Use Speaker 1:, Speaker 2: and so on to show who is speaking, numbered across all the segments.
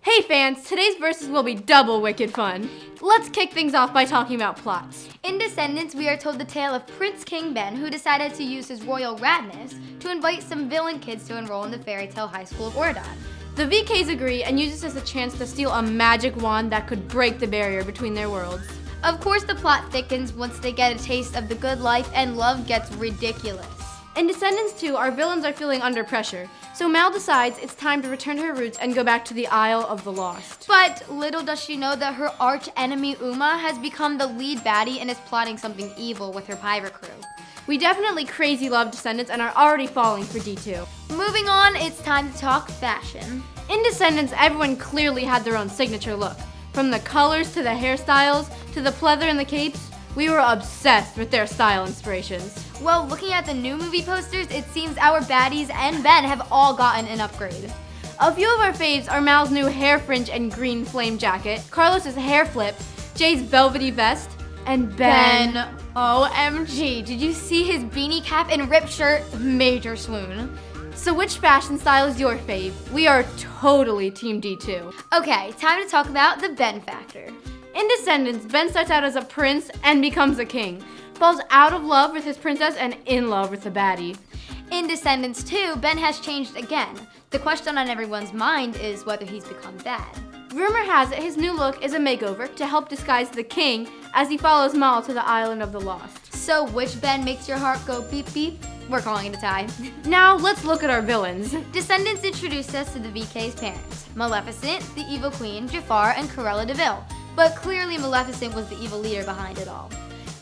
Speaker 1: Hey fans, today's verses will be double wicked fun. Let's kick things off by talking about plots.
Speaker 2: In Descendants, we are told the tale of Prince King Ben, who decided to use his royal radness to invite some villain kids to enroll in the fairy tale high school of Ordon.
Speaker 1: The VKs agree and use this as a chance to steal a magic wand that could break the barrier between their worlds.
Speaker 2: Of course, the plot thickens once they get a taste of the good life and love gets ridiculous.
Speaker 1: In Descendants 2, our villains are feeling under pressure, so Mal decides it's time to return to her roots and go back to the Isle of the Lost.
Speaker 2: But little does she know that her arch enemy Uma has become the lead baddie and is plotting something evil with her pirate crew.
Speaker 1: We definitely crazy love Descendants and are already falling for D2.
Speaker 2: Moving on, it's time to talk fashion.
Speaker 1: In Descendants, everyone clearly had their own signature look. From the colors to the hairstyles to the pleather and the capes, we were obsessed with their style inspirations.
Speaker 2: Well, looking at the new movie posters, it seems our baddies and Ben have all gotten an upgrade.
Speaker 1: A few of our faves are Mal's new hair fringe and green flame jacket, Carlos's hair flip, Jay's velvety vest, and Ben.
Speaker 2: OMG, did you see his beanie cap and ripped shirt? Major swoon.
Speaker 1: So which fashion style is your fave? We are totally Team D2.
Speaker 2: Okay, time to talk about the Ben factor.
Speaker 1: In Descendants, Ben starts out as a prince and becomes a king, falls out of love with his princess and in love with the baddie.
Speaker 2: In Descendants 2, Ben has changed again. The question on everyone's mind is whether he's become bad.
Speaker 1: Rumor has it his new look is a makeover to help disguise the king as he follows Mal to the Island of the Lost.
Speaker 2: So which Ben makes your heart go beep beep? We're calling it a tie.
Speaker 1: Now let's look at our villains.
Speaker 2: Descendants introduced us to the VK's parents, Maleficent, the evil queen, Jafar, and Cruella de Vil. But clearly Maleficent was the evil leader behind it all.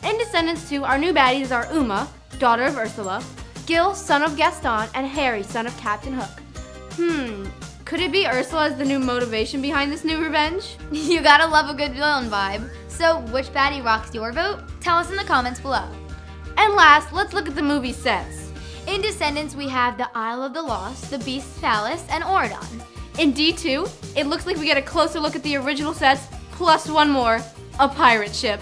Speaker 1: In Descendants 2, our new baddies are Uma, daughter of Ursula, Gil, son of Gaston, and Harry, son of Captain Hook. Could it be Ursula as the new motivation behind this new revenge?
Speaker 2: You gotta love a good villain vibe. So which baddie rocks your vote? Tell us in the comments below.
Speaker 1: And last, let's look at the movie sets.
Speaker 2: In Descendants, we have the Isle of the Lost, the Beast's Palace, and Ordon.
Speaker 1: In D2, it looks like we get a closer look at the original sets, plus one more, a pirate ship.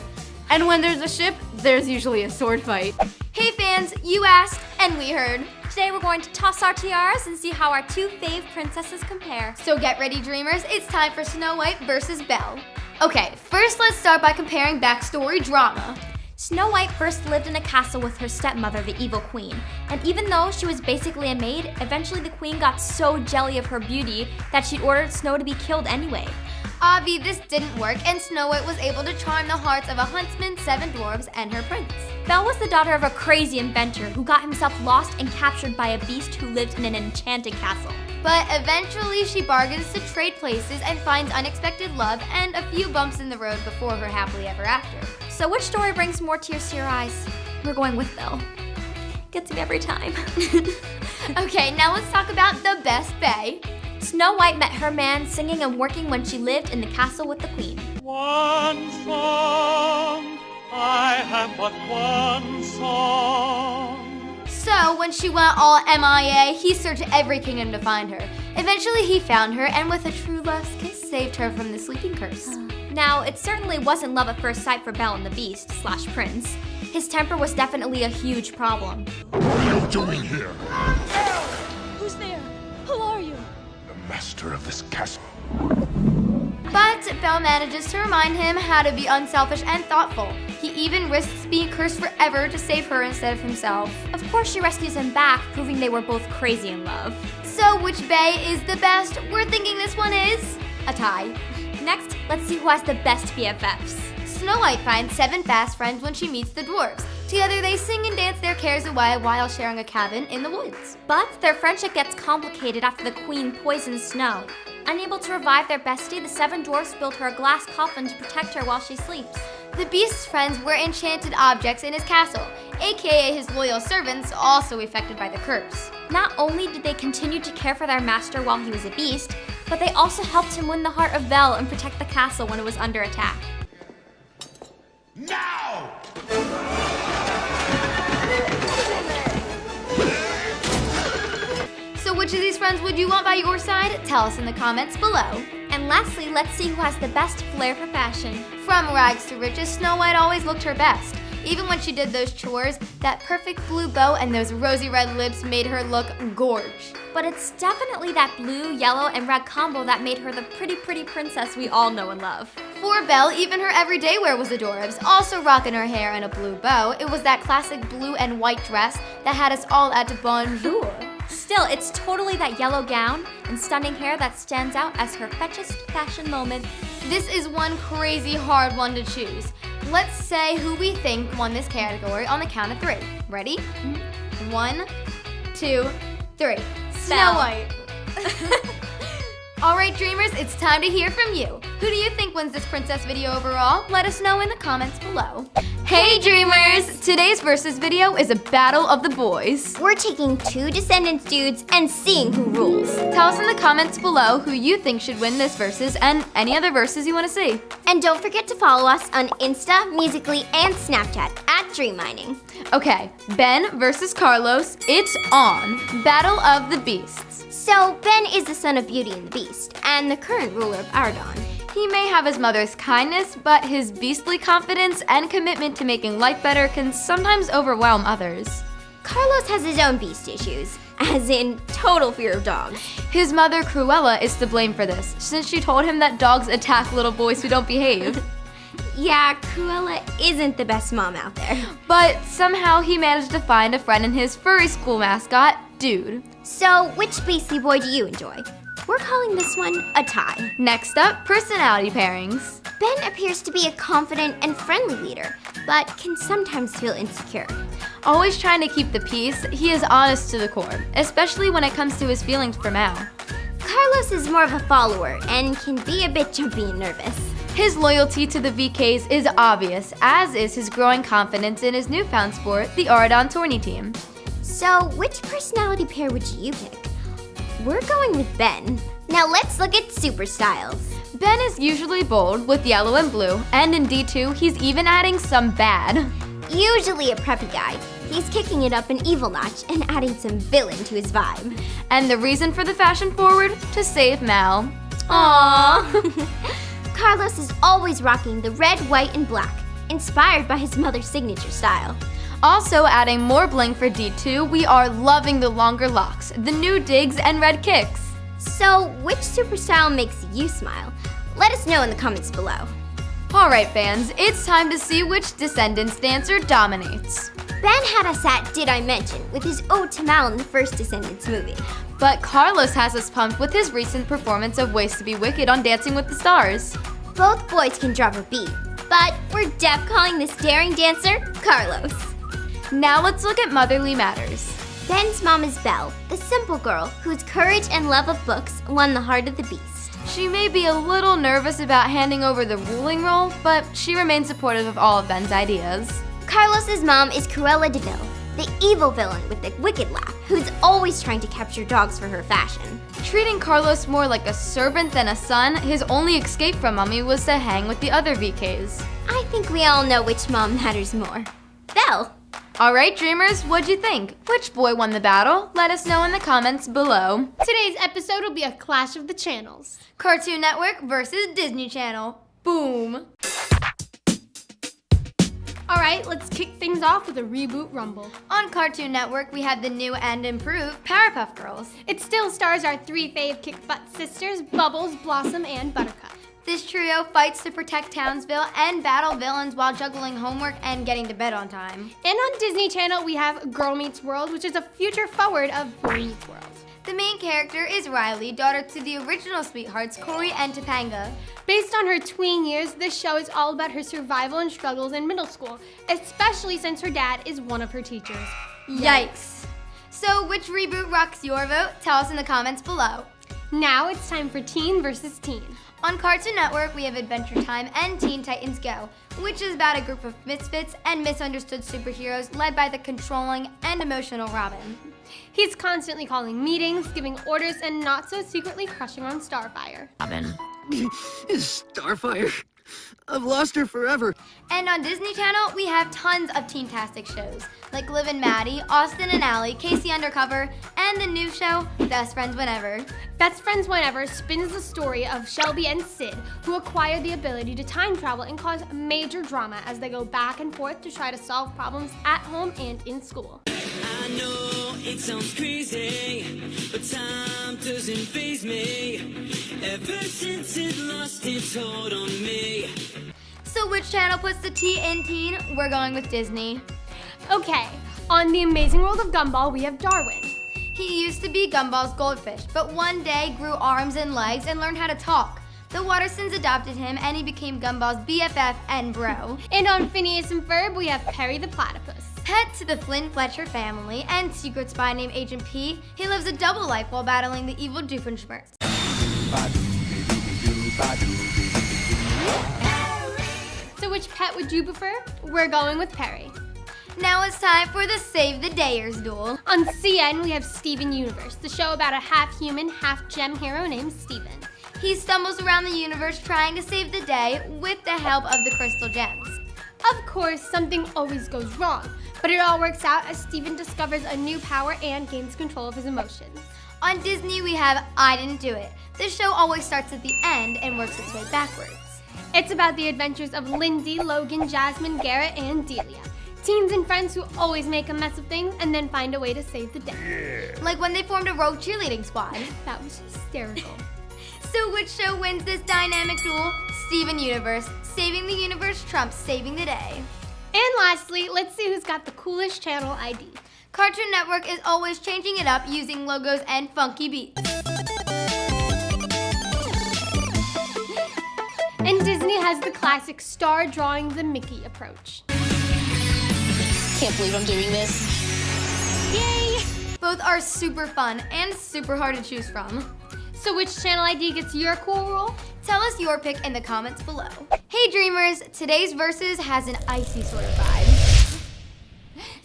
Speaker 1: And when there's a ship, there's usually a sword fight.
Speaker 2: Hey fans, you asked and we heard.
Speaker 3: Today we're going to toss our tiaras and see how our two fave princesses compare.
Speaker 2: So get ready, dreamers, it's time for Snow White versus Belle. Okay, first let's start by comparing backstory drama.
Speaker 3: Snow White first lived in a castle with her stepmother, the evil queen. And even though she was basically a maid, eventually the queen got so jelly of her beauty that she ordered Snow to be killed anyway.
Speaker 2: Obvi, this didn't work, and Snow White was able to charm the hearts of a huntsman, 7 dwarves, and her prince.
Speaker 3: Belle was the daughter of a crazy inventor who got himself lost and captured by a beast who lived in an enchanted castle.
Speaker 2: But eventually she bargains to trade places and finds unexpected love and a few bumps in the road before her happily ever after.
Speaker 3: So which story brings more tears to your eyes? We're going with Belle. Gets me every time.
Speaker 2: Okay, now let's talk about the best bae.
Speaker 3: Snow White met her man singing and working when she lived in the castle with the queen.
Speaker 4: One song, I have but one song.
Speaker 2: So when she went all MIA, he searched every kingdom to find her. Eventually he found her and with a true love's kiss saved her from the sleeping curse.
Speaker 3: Now, it certainly wasn't love at first sight for Belle and the Beast / Prince. His temper was definitely a huge problem.
Speaker 5: What are you doing here?
Speaker 6: Who's there? Who are you?
Speaker 5: The master of this castle.
Speaker 2: But Belle manages to remind him how to be unselfish and thoughtful. He even risks being cursed forever to save her instead of himself.
Speaker 3: Of course, she rescues him back, proving they were both crazy in love.
Speaker 2: So which bae is the best? We're thinking this one is a tie.
Speaker 3: Next, let's see who has the best BFFs.
Speaker 2: Snow White finds 7 fast friends when she meets the dwarves. Together they sing and dance their cares away while sharing a cabin in the woods.
Speaker 3: But their friendship gets complicated after the queen poisons Snow. Unable to revive their bestie, the 7 dwarfs build her a glass coffin to protect her while she sleeps.
Speaker 2: The Beast's friends were enchanted objects in his castle, aka his loyal servants, also affected by the curse.
Speaker 3: Not only did they continue to care for their master while he was a beast, but they also helped him win the heart of Belle and protect the castle when it was under attack.
Speaker 5: Now!
Speaker 2: So which of these friends would you want by your side? Tell us in the comments below.
Speaker 3: And lastly, let's see who has the best flair for fashion.
Speaker 2: From rags to riches, Snow White always looked her best. Even when she did those chores, that perfect blue bow and those rosy red lips made her look gorge.
Speaker 3: But it's definitely that blue, yellow, and red combo that made her the pretty, pretty princess we all know and love.
Speaker 2: For Belle, even her everyday wear was adorbs. Also rocking her hair in a blue bow, it was that classic blue and white dress that had us all at bonjour.
Speaker 3: Still, it's totally that yellow gown and stunning hair that stands out as her fetchest fashion moment.
Speaker 2: This is one crazy hard one to choose. Let's say who we think won this category on the count of 3. Ready? 1, 2, 3. Snow White. All right, dreamers, it's time to hear from you. Who do you think wins this princess video overall? Let us know in the comments below. Hey, dreamers! Today's versus video is a battle of the boys.
Speaker 7: We're taking 2 Descendants dudes and seeing who rules.
Speaker 2: Tell us in the comments below who you think should win this versus and any other verses you want to see.
Speaker 7: And don't forget to follow us on Insta, Musical.ly, and Snapchat at Dream Mining.
Speaker 2: Okay, Ben versus Carlos, it's on. Battle of the Beasts.
Speaker 7: So, Ben is the son of Beauty and the Beast, and the current ruler of Ardon.
Speaker 2: He may have his mother's kindness, but his beastly confidence and commitment to making life better can sometimes overwhelm others.
Speaker 7: Carlos has his own beast issues, as in total fear of dogs.
Speaker 2: His mother, Cruella, is to blame for this, since she told him that dogs attack little boys who don't behave.
Speaker 7: Yeah, Cruella isn't the best mom out there.
Speaker 2: But somehow he managed to find a friend in his furry school mascot, Dude.
Speaker 7: So, which beastly boy do you enjoy? We're calling this one a tie.
Speaker 2: Next up, personality pairings.
Speaker 7: Ben appears to be a confident and friendly leader, but can sometimes feel insecure.
Speaker 2: Always trying to keep the peace, he is honest to the core, especially when it comes to his feelings for Mal.
Speaker 7: Carlos is more of a follower and can be a bit jumpy and nervous.
Speaker 2: His loyalty to the VKs is obvious, as is his growing confidence in his newfound sport, the Ardon tourney team.
Speaker 7: So, which personality pair would you pick? We're going with Ben. Now let's look at super styles.
Speaker 2: Ben is usually bold with yellow and blue, and in D2, he's even adding some bad.
Speaker 7: Usually a preppy guy, he's kicking it up an evil notch and adding some villain to his vibe.
Speaker 2: And the reason for the fashion forward? To save Mal.
Speaker 7: Aww. Carlos is always rocking the red, white, and black, inspired by his mother's signature style.
Speaker 2: Also adding more bling for D2, we are loving the longer locks, the new digs, and red kicks.
Speaker 7: So, which super style makes you smile? Let us know in the comments below.
Speaker 2: Alright fans, it's time to see which Descendants dancer dominates.
Speaker 7: Ben had us at Did I Mention with his ode to Mal in the first Descendants movie.
Speaker 2: But Carlos has us pumped with his recent performance of Ways to be Wicked on Dancing with the Stars.
Speaker 7: Both boys can drop a beat, but we're def calling this daring dancer Carlos.
Speaker 2: Now let's look at motherly matters.
Speaker 7: Ben's mom is Belle, the simple girl whose courage and love of books won the heart of the beast.
Speaker 2: She may be a little nervous about handing over the ruling role, but she remains supportive of all of Ben's ideas.
Speaker 7: Carlos's mom is Cruella de Vil, the evil villain with the wicked laugh, who's always trying to capture dogs for her fashion.
Speaker 2: Treating Carlos more like a servant than a son, his only escape from Mummy was to hang with the other VKs.
Speaker 7: I think we all know which mom matters more. Belle.
Speaker 2: Alright dreamers, what'd you think? Which boy won the battle? Let us know in the comments below.
Speaker 1: Today's episode will be a clash of the channels.
Speaker 2: Cartoon Network versus Disney Channel. Boom.
Speaker 1: Alright, let's kick things off with a reboot rumble.
Speaker 2: On Cartoon Network, we have the new and improved Powerpuff Girls.
Speaker 1: It still stars our 3 fave kick-butt sisters, Bubbles, Blossom, and Buttercup.
Speaker 2: This trio fights to protect Townsville and battle villains while juggling homework and getting to bed on time.
Speaker 1: And on Disney Channel, we have Girl Meets World, which is a future forward of Boy Meets World.
Speaker 2: The main character is Riley, daughter to the original sweethearts, Corey and Topanga.
Speaker 1: Based on her tween years, this show is all about her survival and struggles in middle school, especially since her dad is one of her teachers.
Speaker 2: Yikes. So which reboot rocks your vote? Tell us in the comments below.
Speaker 1: Now it's time for Teen versus Teen.
Speaker 2: On Cartoon Network, we have Adventure Time and Teen Titans Go, which is about a group of misfits and misunderstood superheroes led by the controlling and emotional Robin.
Speaker 1: He's constantly calling meetings, giving orders, and not so secretly crushing on Starfire.
Speaker 8: Robin. Starfire? I've lost her forever.
Speaker 2: And on Disney Channel, we have tons of teen-tastic shows, like Liv and Maddie, Austin and Ally, Casey Undercover, and the new show, Best Friends Whenever.
Speaker 9: Best Friends Whenever spins the story of Shelby and Sid, who acquire the ability to time travel and cause major drama as they go back and forth to try to solve problems at home and in school.
Speaker 10: I know it sounds crazy, but time doesn't faze me. Ever since it lost its hold on me.
Speaker 2: So which channel puts the T in teen? We're going with Disney.
Speaker 9: Okay, on The Amazing World of Gumball, we have Darwin.
Speaker 2: He used to be Gumball's goldfish, but one day grew arms and legs and learned how to talk. The Watersons adopted him and he became Gumball's BFF and bro.
Speaker 9: And on Phineas and Ferb, we have Perry the Platypus.
Speaker 2: Pet to the Flynn Fletcher family and secret spy named Agent P, he lives a double life while battling the evil Doofenshmirtz.
Speaker 9: So which pet would you prefer? We're going with Perry.
Speaker 2: Now it's time for the Save the Dayers duel.
Speaker 9: On CN, we have Steven Universe, the show about a half-human, half-gem hero named Steven.
Speaker 2: He stumbles around the universe trying to save the day with the help of the crystal gems.
Speaker 9: Of course, something always goes wrong, but it all works out as Steven discovers a new power and gains control of his emotions.
Speaker 2: On Disney, we have I Didn't Do It. This show always starts at the end and works its way backwards.
Speaker 9: It's about the adventures of Lindsay, Logan, Jasmine, Garrett, and Delia. Teens and friends who always make a mess of things and then find a way to save the day.
Speaker 2: Like when they formed a rogue cheerleading squad.
Speaker 9: That was hysterical.
Speaker 2: So which show wins this dynamic duel? Steven Universe. Saving the universe trumps saving the day.
Speaker 9: And lastly, let's see who's got the coolest channel ID.
Speaker 2: Cartoon Network is always changing it up using logos and funky beats.
Speaker 9: And Disney has the classic star drawing the Mickey approach.
Speaker 6: Can't believe I'm doing this.
Speaker 2: Yay! Both are super fun and super hard to choose from.
Speaker 9: So which channel ID gets your cool role?
Speaker 2: Tell us your pick in the comments below. Hey dreamers, today's versus has an icy sort of vibe.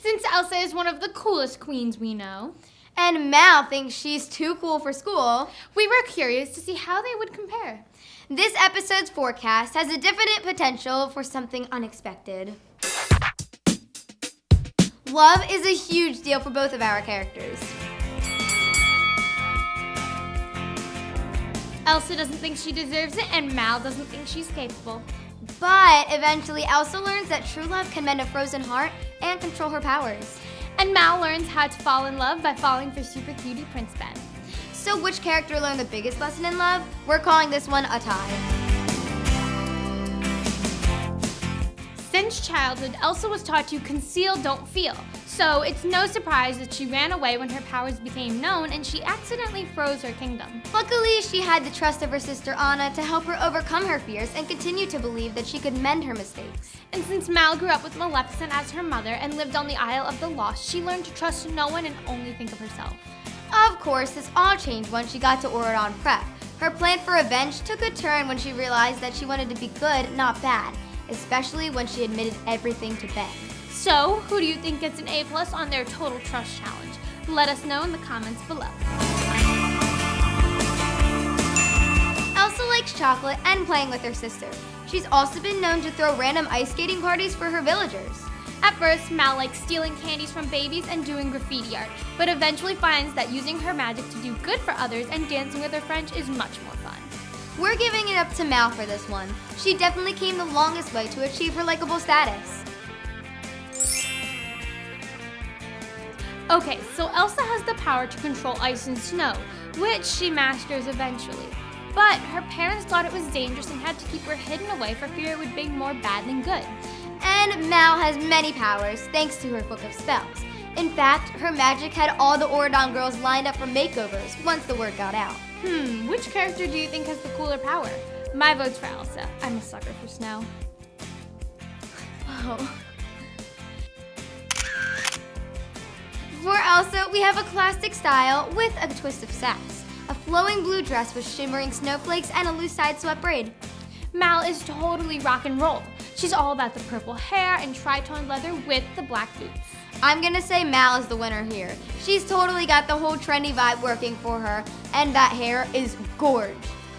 Speaker 9: Since Elsa is one of the coolest queens we know,
Speaker 2: and Mal thinks she's too cool for school,
Speaker 9: we were curious to see how they would compare.
Speaker 2: This episode's forecast has a definite potential for something unexpected. Love is a huge deal for both of our characters.
Speaker 9: Elsa doesn't think she deserves it, and Mal doesn't think she's capable.
Speaker 2: But eventually, Elsa learns that true love can mend a frozen heart and control her powers.
Speaker 9: And Mal learns how to fall in love by falling for super cutie Prince Ben.
Speaker 2: So which character learned the biggest lesson in love? We're calling this one a tie.
Speaker 9: Since childhood, Elsa was taught to conceal, don't feel. So it's no surprise that she ran away when her powers became known and she accidentally froze her kingdom.
Speaker 2: Luckily, she had the trust of her sister Anna to help her overcome her fears and continue to believe that she could mend her mistakes.
Speaker 9: And since Mal grew up with Maleficent as her mother and lived on the Isle of the Lost, she learned to trust no one and only think of herself.
Speaker 2: Of course, this all changed when she got to Auradon Prep. Her plan for revenge took a turn when she realized that she wanted to be good, not bad, especially when she admitted everything to Ben.
Speaker 9: So, who do you think gets an A+ on their Total Trust Challenge? Let us know in the comments below.
Speaker 2: Elsa likes chocolate and playing with her sister. She's also been known to throw random ice skating parties for her villagers.
Speaker 9: At first, Mal likes stealing candies from babies and doing graffiti art, but eventually finds that using her magic to do good for others and dancing with her friends is much more fun.
Speaker 2: We're giving it up to Mal for this one. She definitely came the longest way to achieve her likable status.
Speaker 9: Okay, so Elsa has the power to control ice and snow, which she masters eventually. But her parents thought it was dangerous and had to keep her hidden away for fear it would bring more bad than good.
Speaker 2: And Mal has many powers thanks to her book of spells. In fact, her magic had all the Auradon girls lined up for makeovers once the word got out.
Speaker 9: Which character do you think has the cooler power? My vote's for Elsa. I'm a sucker for snow.
Speaker 2: Oh. For Elsa, we have a classic style with a twist of sass. A flowing blue dress with shimmering snowflakes and a loose side swept braid.
Speaker 9: Mal is totally rock and roll. She's all about the purple hair and tri-tone leather with the black boots.
Speaker 2: I'm gonna say Mal is the winner here. She's totally got the whole trendy vibe working for her, and that hair is gorge.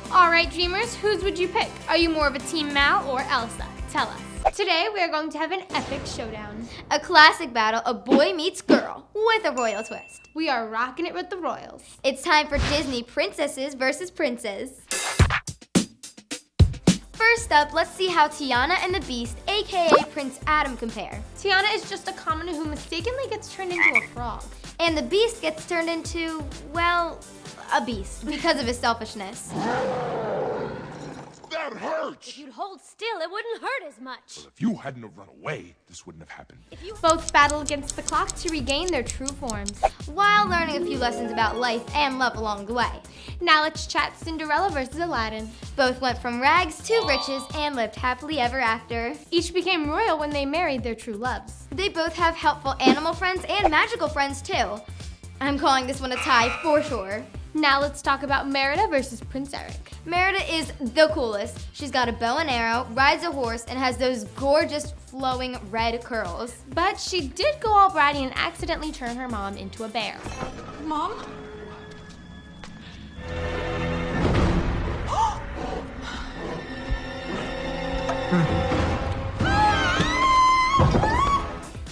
Speaker 9: All right, dreamers, whose would you pick? Are you more of a Team Mal or Elsa? Tell us. Today, we are going to have an epic showdown.
Speaker 2: A classic battle of boy meets girl with a royal twist.
Speaker 9: We are rocking it with the royals.
Speaker 2: It's time for Disney princesses versus princes. First up, let's see how Tiana and the Beast, aka Prince Adam, compare.
Speaker 9: Tiana is just a commoner who mistakenly gets turned into a frog.
Speaker 2: And the Beast gets turned into, well, a beast because of his selfishness.
Speaker 5: That hurts!
Speaker 6: If you'd hold still, it wouldn't hurt as much.
Speaker 5: If you hadn't have run away, this wouldn't have happened.
Speaker 9: Both battle against the clock to regain their true forms.
Speaker 2: While learning a few lessons about life and love along the way.
Speaker 9: Now let's chat Cinderella versus Aladdin.
Speaker 2: Both went from rags to riches and lived happily ever after.
Speaker 9: Each became royal when they married their true loves.
Speaker 2: They both have helpful animal friends and magical friends too. I'm calling this one a tie for sure.
Speaker 9: Now let's talk about Merida versus Prince Eric.
Speaker 2: Merida is the coolest. She's got a bow and arrow, rides a horse, and has those gorgeous flowing red curls.
Speaker 9: But she did go all bratty and accidentally turn her mom into a bear.
Speaker 6: Mom?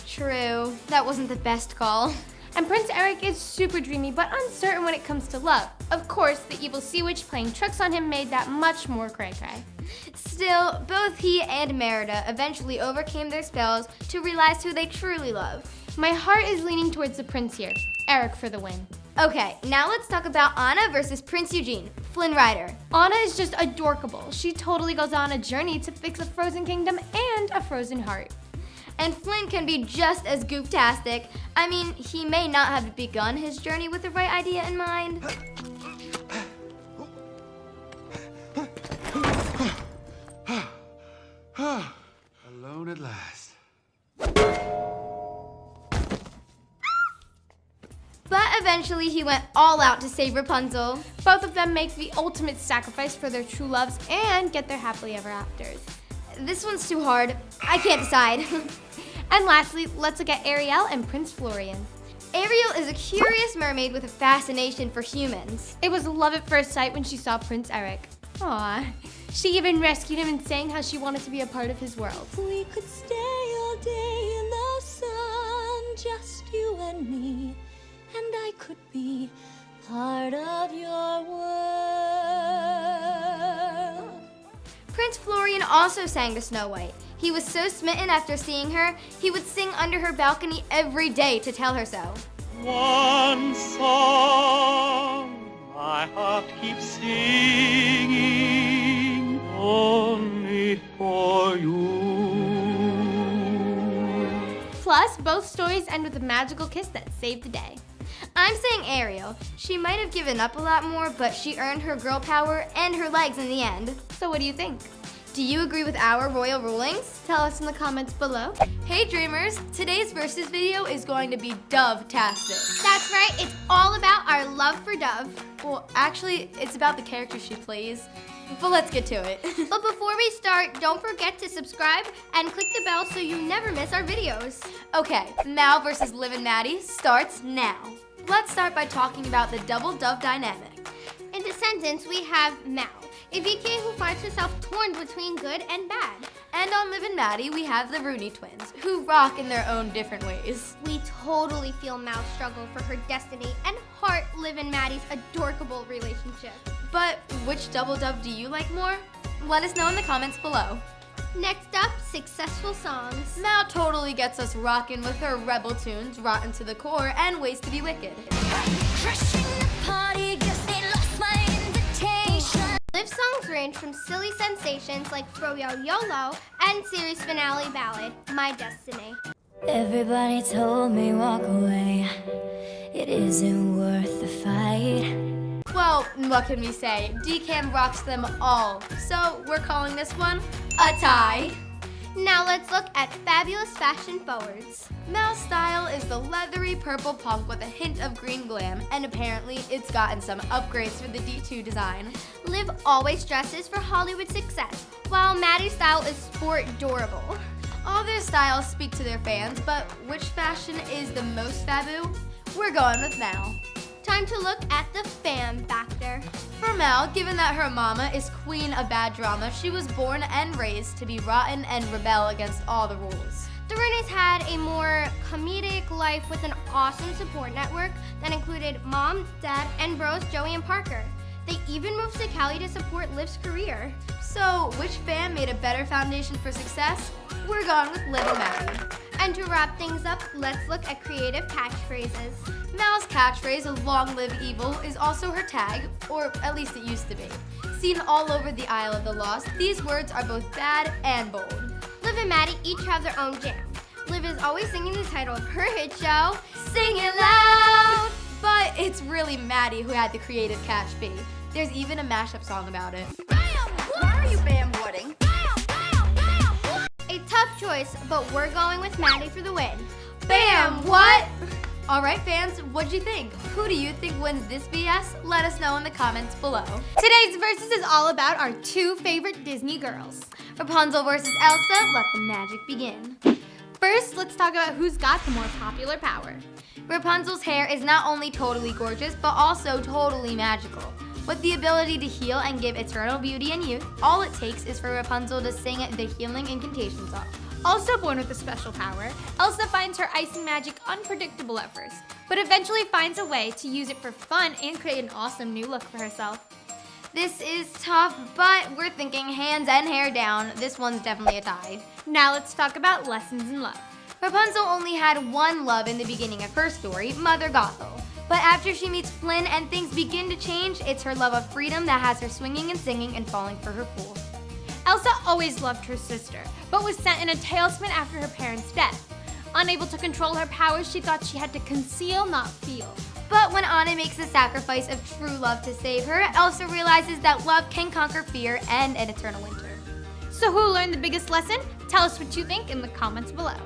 Speaker 2: True, that wasn't the best call.
Speaker 9: And Prince Eric is super dreamy but uncertain when it comes to love. Of course, the evil sea witch playing tricks on him made that much more cray-cray.
Speaker 2: Still, both he and Merida eventually overcame their spells to realize who they truly love.
Speaker 9: My heart is leaning towards the prince here. Eric for the win.
Speaker 2: Okay, now let's talk about Anna versus Prince Eugene, Flynn Rider.
Speaker 9: Anna is just adorkable. She totally goes on a journey to fix a frozen kingdom and a frozen heart.
Speaker 2: And Flynn can be just as gooftastic. I mean, he may not have begun his journey with the right idea in mind.
Speaker 11: Alone at last.
Speaker 2: But eventually he went all out to save Rapunzel.
Speaker 9: Both of them make the ultimate sacrifice for their true loves and get their happily ever afters.
Speaker 2: This one's too hard. I can't decide.
Speaker 9: And lastly, let's look at Ariel and Prince Florian.
Speaker 2: Ariel is a curious mermaid with a fascination for humans.
Speaker 9: It was love at first sight when she saw Prince Eric. Aww. She even rescued him and sang how she wanted to be a part of his world.
Speaker 6: We could stay all day in the sun, just you and me, and I could be part of your world.
Speaker 2: Prince Florian also sang to Snow White. He was so smitten after seeing her, he would sing under her balcony every day to tell her so.
Speaker 4: One song my heart keeps singing only for you.
Speaker 9: Plus, both stories end with a magical kiss that saved the day.
Speaker 2: I'm saying Ariel. She might have given up a lot more, but she earned her girl power and her legs in the end.
Speaker 9: So what do you think?
Speaker 2: Do you agree with our royal rulings?
Speaker 9: Tell us in the comments below.
Speaker 2: Hey dreamers, today's versus video is going to be Dove-tastic.
Speaker 7: That's right, it's all about our love for Dove.
Speaker 2: Well, actually, it's about the character she plays, but let's get to it.
Speaker 7: But before we start, don't forget to subscribe and click the bell so you never miss our videos.
Speaker 2: Okay, Mal versus Liv and Maddie starts now. Let's start by talking about the double Dove dynamic.
Speaker 7: In Descendants, we have Mal, a VK who finds herself torn between good and bad.
Speaker 2: And on Liv and Maddie, we have the Rooney twins, who rock in their own different ways.
Speaker 7: We totally feel Mal's struggle for her destiny and heart Liv and Maddie's adorkable relationship.
Speaker 2: But which double Dove do you like more? Let us know in the comments below.
Speaker 7: Next up, successful songs.
Speaker 2: Mal totally gets us rockin' with her rebel tunes, rotten to the core, and ways to be wicked.
Speaker 6: Crashing the party, guess they lost my invitation.
Speaker 7: Liv's songs range from silly sensations like Throw Yo YOLO and series finale ballad, My Destiny.
Speaker 6: Everybody told me walk away. It isn't worth the fight.
Speaker 2: Well, what can we say? DCAM rocks them all. So we're calling this one a tie.
Speaker 7: Now let's look at fabulous fashion forwards.
Speaker 2: Mel's style is the leathery purple punk with a hint of green glam, and apparently it's gotten some upgrades for the D2 design.
Speaker 7: Liv always dresses for Hollywood success, while Maddie's style is sport durable.
Speaker 2: All their styles speak to their fans, but which fashion is the most fabu? We're going with Mel.
Speaker 7: Time to look at the fan factor.
Speaker 2: For Mel, given that her mama is queen of bad drama, she was born and raised to be rotten and rebel against all the rules.
Speaker 9: The Renees had a more comedic life with an awesome support network that included mom, dad, and bros Joey and Parker. They even moved to Cali to support Liv's career.
Speaker 2: So, which fan made a better foundation for success? We're going with Liv and Maddie.
Speaker 9: And to wrap things up, let's look at creative catchphrases.
Speaker 2: Mel's catchphrase, long live evil, is also her tag, or at least it used to be. Seen all over the Isle of the Lost, these words are both bad and bold.
Speaker 9: Liv and Maddie each have their own jam. Liv is always singing the title of her hit show, Sing It Loud!
Speaker 2: But it's really Maddie who had the creative catch B. There's even a mashup song about it.
Speaker 7: Why are you bam-wooding?
Speaker 9: A tough choice, but we're going with Maddie for the win.
Speaker 2: Bam! What? Alright fans, what'd you think? Who do you think wins this BS? Let us know in the comments below.
Speaker 9: Today's Versus is all about our two favorite Disney girls.
Speaker 2: Rapunzel versus Elsa, let the magic begin.
Speaker 9: First, let's talk about who's got the more popular power.
Speaker 2: Rapunzel's hair is not only totally gorgeous, but also totally magical. With the ability to heal and give eternal beauty and youth, all it takes is for Rapunzel to sing the healing incantation song.
Speaker 9: Also born with a special power, Elsa finds her icing magic unpredictable at first, but eventually finds a way to use it for fun and create an awesome new look for herself.
Speaker 2: This is tough, but we're thinking hands and hair down. This one's definitely a tie.
Speaker 9: Now let's talk about lessons in love.
Speaker 2: Rapunzel only had one love in the beginning of her story, Mother Gothel. But after she meets Flynn and things begin to change, it's her love of freedom that has her swinging and singing and falling for her fool.
Speaker 9: Elsa always loved her sister, but was sent in a tailspin after her parents' death. Unable to control her powers, she thought she had to conceal, not feel.
Speaker 2: But when Anna makes the sacrifice of true love to save her, Elsa realizes that love can conquer fear and an eternal winter.
Speaker 9: So who learned the biggest lesson? Tell us what you think in the comments below.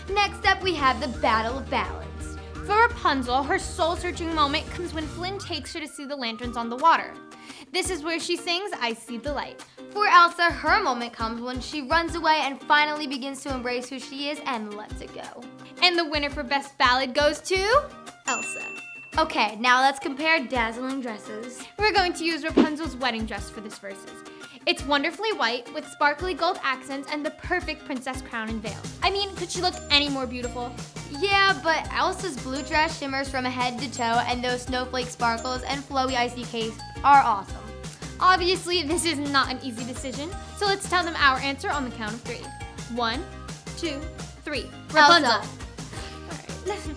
Speaker 2: Next up, we have the Battle of Ballads.
Speaker 9: For Rapunzel, her soul-searching moment comes when Flynn takes her to see the lanterns on the water. This is where she sings, I See the Light.
Speaker 2: For Elsa, her moment comes when she runs away and finally begins to embrace who she is and lets it go.
Speaker 9: And the winner for Best Ballad goes to Elsa.
Speaker 2: Okay, now let's compare dazzling dresses.
Speaker 9: We're going to use Rapunzel's wedding dress for this versus. It's wonderfully white with sparkly gold accents and the perfect princess crown and veil. I mean, could she look any more beautiful?
Speaker 2: Yeah, but Elsa's blue dress shimmers from head to toe and those snowflake sparkles and flowy icy capes are awesome.
Speaker 9: Obviously, this is not an easy decision, so let's tell them our answer on the count of 3. 1, 2, 3. Rapunzel.
Speaker 2: Elsa.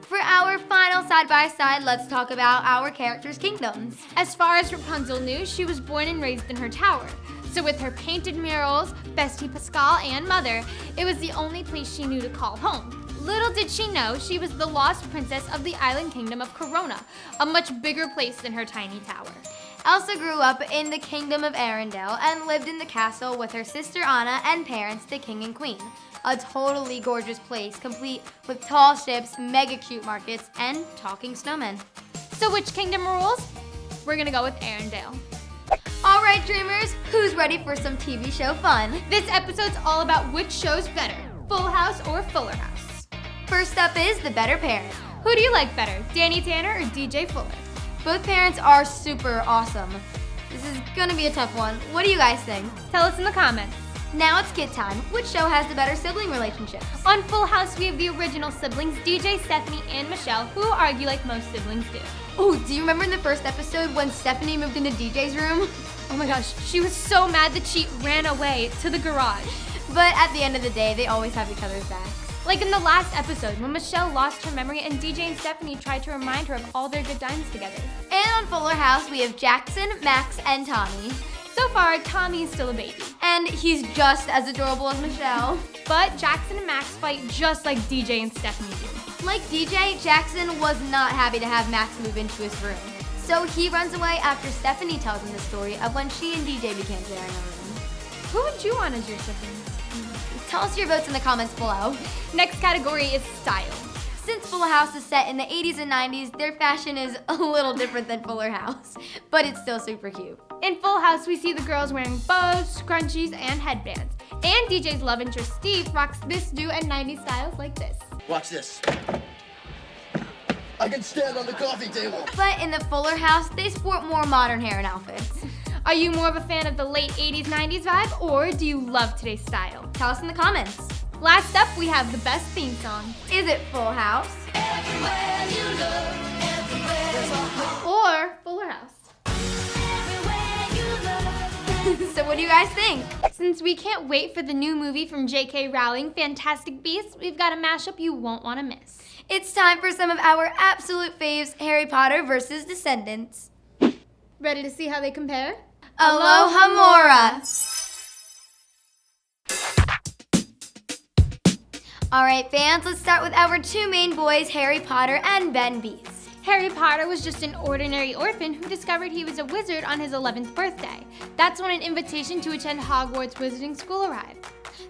Speaker 2: For our final side-by-side, let's talk about our characters' kingdoms.
Speaker 9: As far as Rapunzel knew, she was born and raised in her tower. So with her painted murals, Bestie Pascal, and Mother, it was the only place she knew to call home. Little did she know, she was the lost princess of the island kingdom of Corona, a much bigger place than her tiny tower.
Speaker 2: Elsa grew up in the kingdom of Arendelle and lived in the castle with her sister Anna and parents, the king and queen. A totally gorgeous place, complete with tall ships, mega cute markets, and talking snowmen.
Speaker 9: So which kingdom rules? We're gonna go with Arendelle.
Speaker 2: All right, dreamers, who's ready for some TV show fun?
Speaker 9: This episode's all about which show's better, Full House or Fuller House.
Speaker 2: First up is The Better Parent.
Speaker 9: Who do you like better, Danny Tanner or DJ Fuller?
Speaker 2: Both parents are super awesome. This is gonna be a tough one. What do you guys think?
Speaker 9: Tell us in the comments.
Speaker 2: Now it's kid time. Which show has the better sibling relationships?
Speaker 9: On Full House, we have the original siblings, DJ, Stephanie, and Michelle, who argue like most siblings do.
Speaker 2: Oh, do you remember in the first episode when Stephanie moved into DJ's room?
Speaker 9: Oh my gosh, she was so mad that she ran away to the garage.
Speaker 2: But at the end of the day, they always have each other's backs.
Speaker 9: Like in the last episode, when Michelle lost her memory and DJ and Stephanie tried to remind her of all their good times together.
Speaker 2: And on Fuller House, we have Jackson, Max, and Tommy.
Speaker 9: So far, Tommy is still a baby.
Speaker 2: And he's just as adorable as Michelle.
Speaker 9: But Jackson and Max fight just like DJ and Stephanie do.
Speaker 2: Like DJ, Jackson was not happy to have Max move into his room. So he runs away after Stephanie tells him the story of when she and DJ began sharing a room.
Speaker 9: Who would you want as your siblings?
Speaker 2: Tell us your votes in the comments below.
Speaker 9: Next category is style.
Speaker 2: Since Full House is set in the 80s and 90s, their fashion is a little different than Fuller House, but it's still super cute.
Speaker 9: In Full House, we see the girls wearing bows, scrunchies, and headbands. And DJ's love interest, Steve, rocks this do and 90s styles like this.
Speaker 8: Watch this. I can stand on the coffee table.
Speaker 2: But in the Fuller house, they sport more modern hair and outfits.
Speaker 9: Are you more of a fan of the late 80s, 90s vibe, or do you love today's style?
Speaker 2: Tell us in the comments.
Speaker 9: Last up, we have the best theme song.
Speaker 2: Is it Full House?
Speaker 9: Or Fuller House.
Speaker 2: So what do you guys think?
Speaker 9: Since we can't wait for the new movie from J.K. Rowling, Fantastic Beasts, we've got a mashup you won't want to miss.
Speaker 2: It's time for some of our absolute faves, Harry Potter versus Descendants.
Speaker 9: Ready to see how they compare?
Speaker 2: Aloha Mora! Alright fans, let's start with our two main boys, Harry Potter and Ben Beast.
Speaker 9: Harry Potter was just an ordinary orphan who discovered he was a wizard on his 11th birthday. That's when an invitation to attend Hogwarts Wizarding School arrived.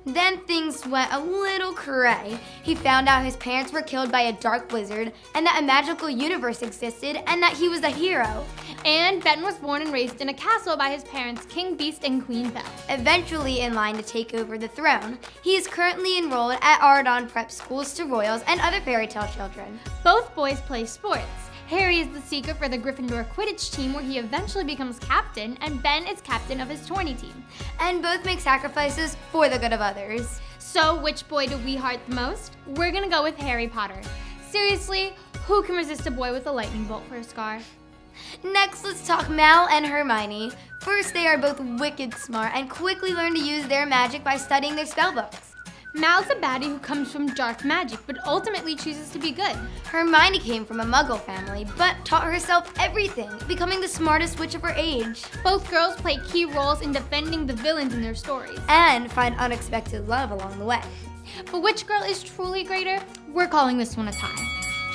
Speaker 2: Then things went a little cray. He found out his parents were killed by a dark wizard, and that a magical universe existed, and that he was a hero.
Speaker 9: And Ben was born and raised in a castle by his parents, King Beast and Queen Belle.
Speaker 2: Eventually in line to take over the throne, he is currently enrolled at Ardon Prep Schools to Royals and other fairy tale children.
Speaker 9: Both boys play sports. Harry is the seeker for the Gryffindor Quidditch team where he eventually becomes captain, and Ben is captain of his tourney team.
Speaker 2: And both make sacrifices for the good of others.
Speaker 9: So which boy do we heart the most? We're gonna go with Harry Potter. Seriously, who can resist a boy with a lightning bolt for a scar?
Speaker 2: Next, let's talk Mal and Hermione. First, they are both wicked smart and quickly learn to use their magic by studying their spellbooks.
Speaker 9: Mal's a baddie who comes from dark magic, but ultimately chooses to be good.
Speaker 2: Hermione came from a Muggle family, but taught herself everything, becoming the smartest witch of her age.
Speaker 9: Both girls play key roles in defending the villains in their stories.
Speaker 2: And find unexpected love along the way.
Speaker 9: But which girl is truly greater? We're calling this one a tie.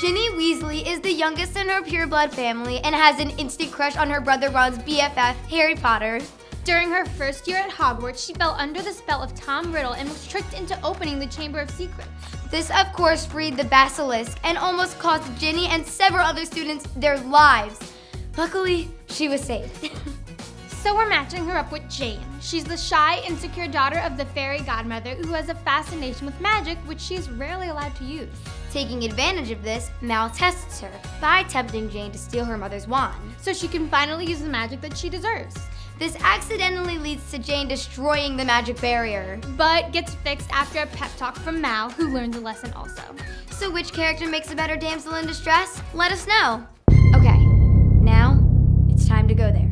Speaker 2: Ginny Weasley is the youngest in her pureblood family and has an instant crush on her brother Ron's BFF, Harry Potter.
Speaker 9: During her first year at Hogwarts, she fell under the spell of Tom Riddle and was tricked into opening the Chamber of Secrets.
Speaker 2: This, of course, freed the basilisk and almost cost Ginny and several other students their lives. Luckily, she was saved.
Speaker 9: So we're matching her up with Jane. She's the shy, insecure daughter of the fairy godmother who has a fascination with magic, which she is rarely allowed to use.
Speaker 2: Taking advantage of this, Mal tests her by tempting Jane to steal her mother's wand,
Speaker 9: so she can finally use the magic that she deserves.
Speaker 2: This accidentally leads to Jane destroying the magic barrier,
Speaker 9: but gets fixed after a pep talk from Mal, who learns a lesson also.
Speaker 2: So which character makes a better damsel in distress? Let us know. Okay, now it's time to go there.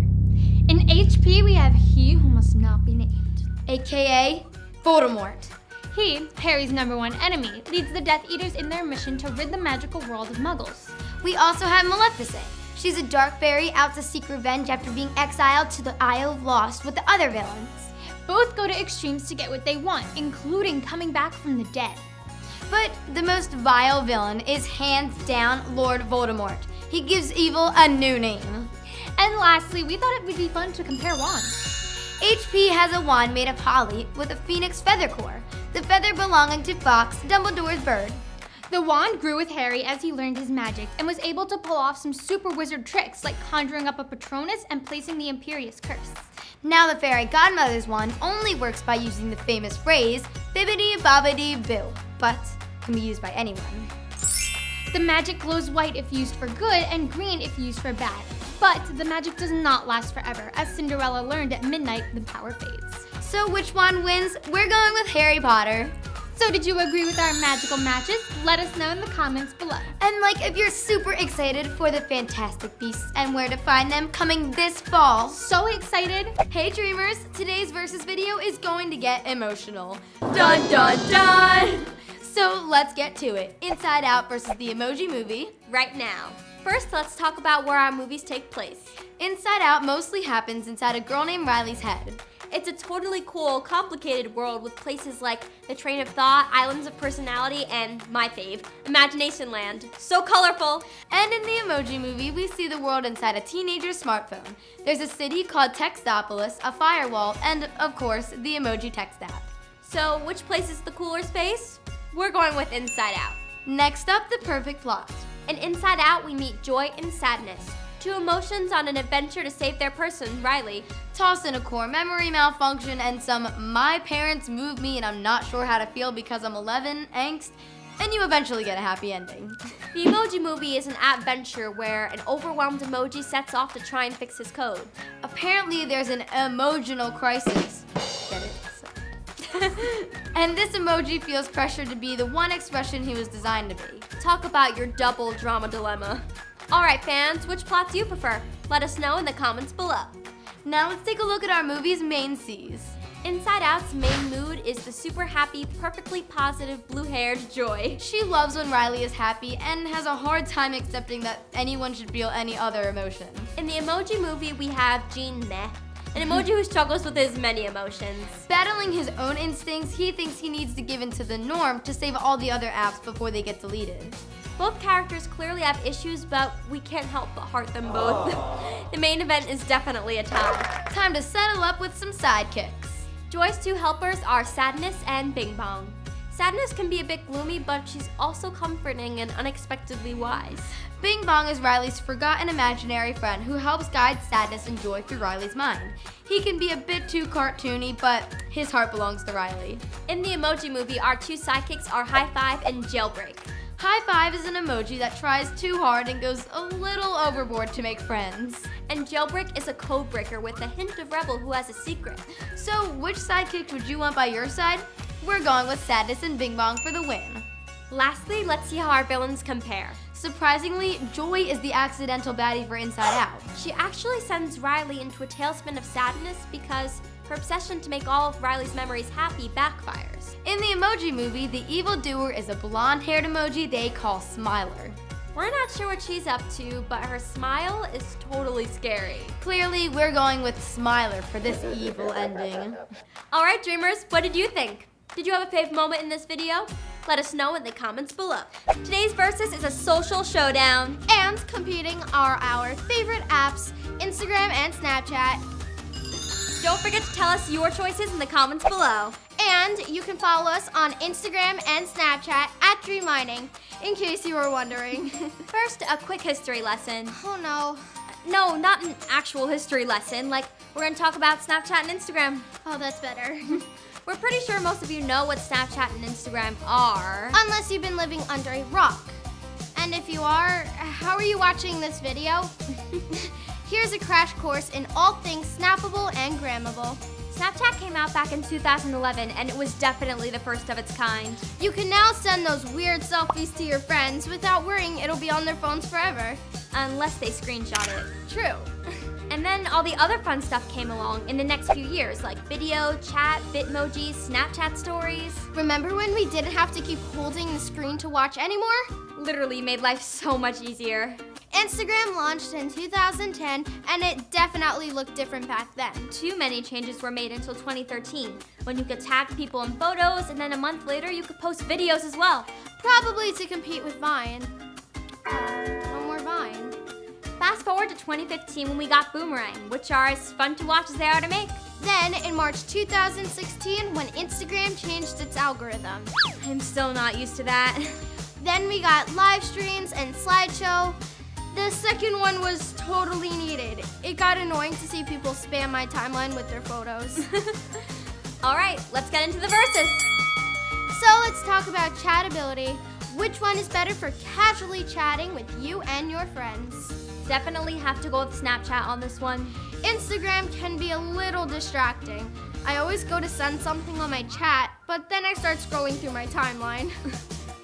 Speaker 9: In HP, we have He Who Must Not Be Named,
Speaker 2: aka Voldemort.
Speaker 9: He, Harry's #1 enemy, leads the Death Eaters in their mission to rid the magical world of Muggles.
Speaker 2: We also have Maleficent. She's a dark fairy out to seek revenge after being exiled to the Isle of Lost with the other villains.
Speaker 9: Both go to extremes to get what they want, including coming back from the dead.
Speaker 2: But the most vile villain is hands down Lord Voldemort. He gives evil a new name.
Speaker 9: And lastly, we thought it would be fun to compare wands.
Speaker 2: HP has a wand made of holly with a phoenix feather core, the feather belonging to Fox, Dumbledore's bird.
Speaker 9: The wand grew with Harry as he learned his magic and was able to pull off some super wizard tricks like conjuring up a Patronus and placing the Imperious Curse.
Speaker 2: Now the fairy godmother's wand only works by using the famous phrase, bibbidi bobbidi boo, but can be used by anyone.
Speaker 9: The magic glows white if used for good and green if used for bad. But the magic does not last forever. As Cinderella learned at midnight, the power fades.
Speaker 2: So which wand wins? We're going with Harry Potter.
Speaker 9: So did you agree with our magical matches? Let us know in the comments below.
Speaker 2: And if you're super excited for the Fantastic Beasts and where to find them coming this fall.
Speaker 9: So excited.
Speaker 2: Hey dreamers, today's versus video is going to get emotional. Dun dun dun! So let's get to it. Inside Out versus the Emoji Movie.
Speaker 3: Right now. First, let's talk about where our movies take place.
Speaker 2: Inside Out mostly happens inside a girl named Riley's head.
Speaker 3: It's a totally cool, complicated world with places like the Train of Thought, Islands of Personality, and my fave, Imagination Land. So colorful!
Speaker 2: And in the Emoji Movie, we see the world inside a teenager's smartphone. There's a city called Textopolis, a firewall, and of course, the emoji text app.
Speaker 3: So which place is the cooler space? We're going with Inside Out.
Speaker 2: Next up, the perfect plot.
Speaker 3: In Inside Out, we meet joy and sadness. Two emotions on an adventure to save their person, Riley.
Speaker 2: Toss in a core memory malfunction and some my parents moved me and I'm not sure how to feel because I'm 11 angst.
Speaker 1: and you eventually get a happy ending.
Speaker 3: The Emoji Movie is an adventure where an overwhelmed emoji sets off to try and fix his code.
Speaker 1: Apparently, there's an emotional crisis. Get it? And this emoji feels pressured to be the one expression he was designed to be.
Speaker 3: Talk about your double drama dilemma. Alright fans, which plot do you prefer? Let us know in the comments below.
Speaker 1: Now let's take a look at our movie's main C's.
Speaker 3: Inside Out's main mood is the super happy, perfectly positive, blue-haired Joy.
Speaker 1: She loves when Riley is happy and has a hard time accepting that anyone should feel any other emotion.
Speaker 3: In the Emoji Movie, we have Jean Meh, an emoji who struggles with his many emotions.
Speaker 1: Battling his own instincts, he thinks he needs to give in to the norm to save all the other apps before they get deleted.
Speaker 3: Both characters clearly have issues, but we can't help but heart them both. The main event is definitely a tie.
Speaker 1: Time to settle up with some sidekicks.
Speaker 3: Joy's two helpers are Sadness and Bing Bong. Sadness can be a bit gloomy, but she's also comforting and unexpectedly wise.
Speaker 1: Bing Bong is Riley's forgotten imaginary friend who helps guide Sadness and Joy through Riley's mind. He can be a bit too cartoony, but his heart belongs to Riley.
Speaker 3: In the Emoji Movie, our two sidekicks are High Five and Jailbreak.
Speaker 1: High Five is an emoji that tries too hard and goes a little overboard to make friends.
Speaker 3: And Jailbreak is a code breaker with a hint of rebel who has a secret.
Speaker 1: So which sidekick would you want by your side? We're going with Sadness and Bing Bong for the win.
Speaker 3: Lastly, let's see how our villains compare.
Speaker 1: Surprisingly, Joy is the accidental baddie for Inside Out.
Speaker 3: She actually sends Riley into a tailspin of sadness because her obsession to make all of Riley's memories happy backfires.
Speaker 1: In the Emoji Movie, the evildoer is a blonde-haired emoji they call Smiler.
Speaker 3: We're not sure what she's up to, but her smile is totally scary.
Speaker 1: Clearly, we're going with Smiler for this evil ending.
Speaker 3: All right, dreamers, what did you think? Did you have a fave moment in this video? Let us know in the comments below. Today's Versus is a social showdown.
Speaker 9: And competing are our favorite apps, Instagram and Snapchat.
Speaker 3: Don't forget to tell us your choices in the comments below.
Speaker 9: And you can follow us on Instagram and Snapchat at Dream Mining, in case you were wondering.
Speaker 3: First, a quick history lesson.
Speaker 9: Oh no.
Speaker 3: No, not an actual history lesson. Like, we're gonna talk about Snapchat and Instagram.
Speaker 9: Oh, that's better.
Speaker 3: We're pretty sure most of you know what Snapchat and Instagram are.
Speaker 9: Unless you've been living under a rock. And if you are, how are you watching this video? Here's a crash course in all things snappable and grammable.
Speaker 3: Snapchat came out back in 2011, and it was definitely the first of its kind.
Speaker 9: You can now send those weird selfies to your friends without worrying it'll be on their phones forever.
Speaker 3: Unless they screenshot it.
Speaker 9: True.
Speaker 3: And then all the other fun stuff came along in the next few years, like video, chat, Bitmojis, Snapchat stories.
Speaker 9: Remember when we didn't have to keep holding the screen to watch anymore?
Speaker 3: Literally made life so much easier.
Speaker 9: Instagram launched in 2010, and it definitely looked different back then.
Speaker 3: Too many changes were made until 2013, when you could tag people in photos, and then a month later you could post videos as well.
Speaker 9: Probably to compete with Vine. No more Vine.
Speaker 3: Fast forward to 2015 when we got Boomerang, which are as fun to watch as they are to make.
Speaker 9: Then, in March 2016, when Instagram changed its algorithm.
Speaker 3: I'm still not used to that.
Speaker 9: Then we got live streams and slideshow. The second one was totally needed. It got annoying to see people spam my timeline with their photos.
Speaker 3: All right, let's get into the verses.
Speaker 9: So let's talk about chatability. Which one is better for casually chatting with you and your friends?
Speaker 3: Definitely have to go with Snapchat on this one.
Speaker 9: Instagram can be a little distracting. I always go to send something on my chat, but then I start scrolling through my timeline.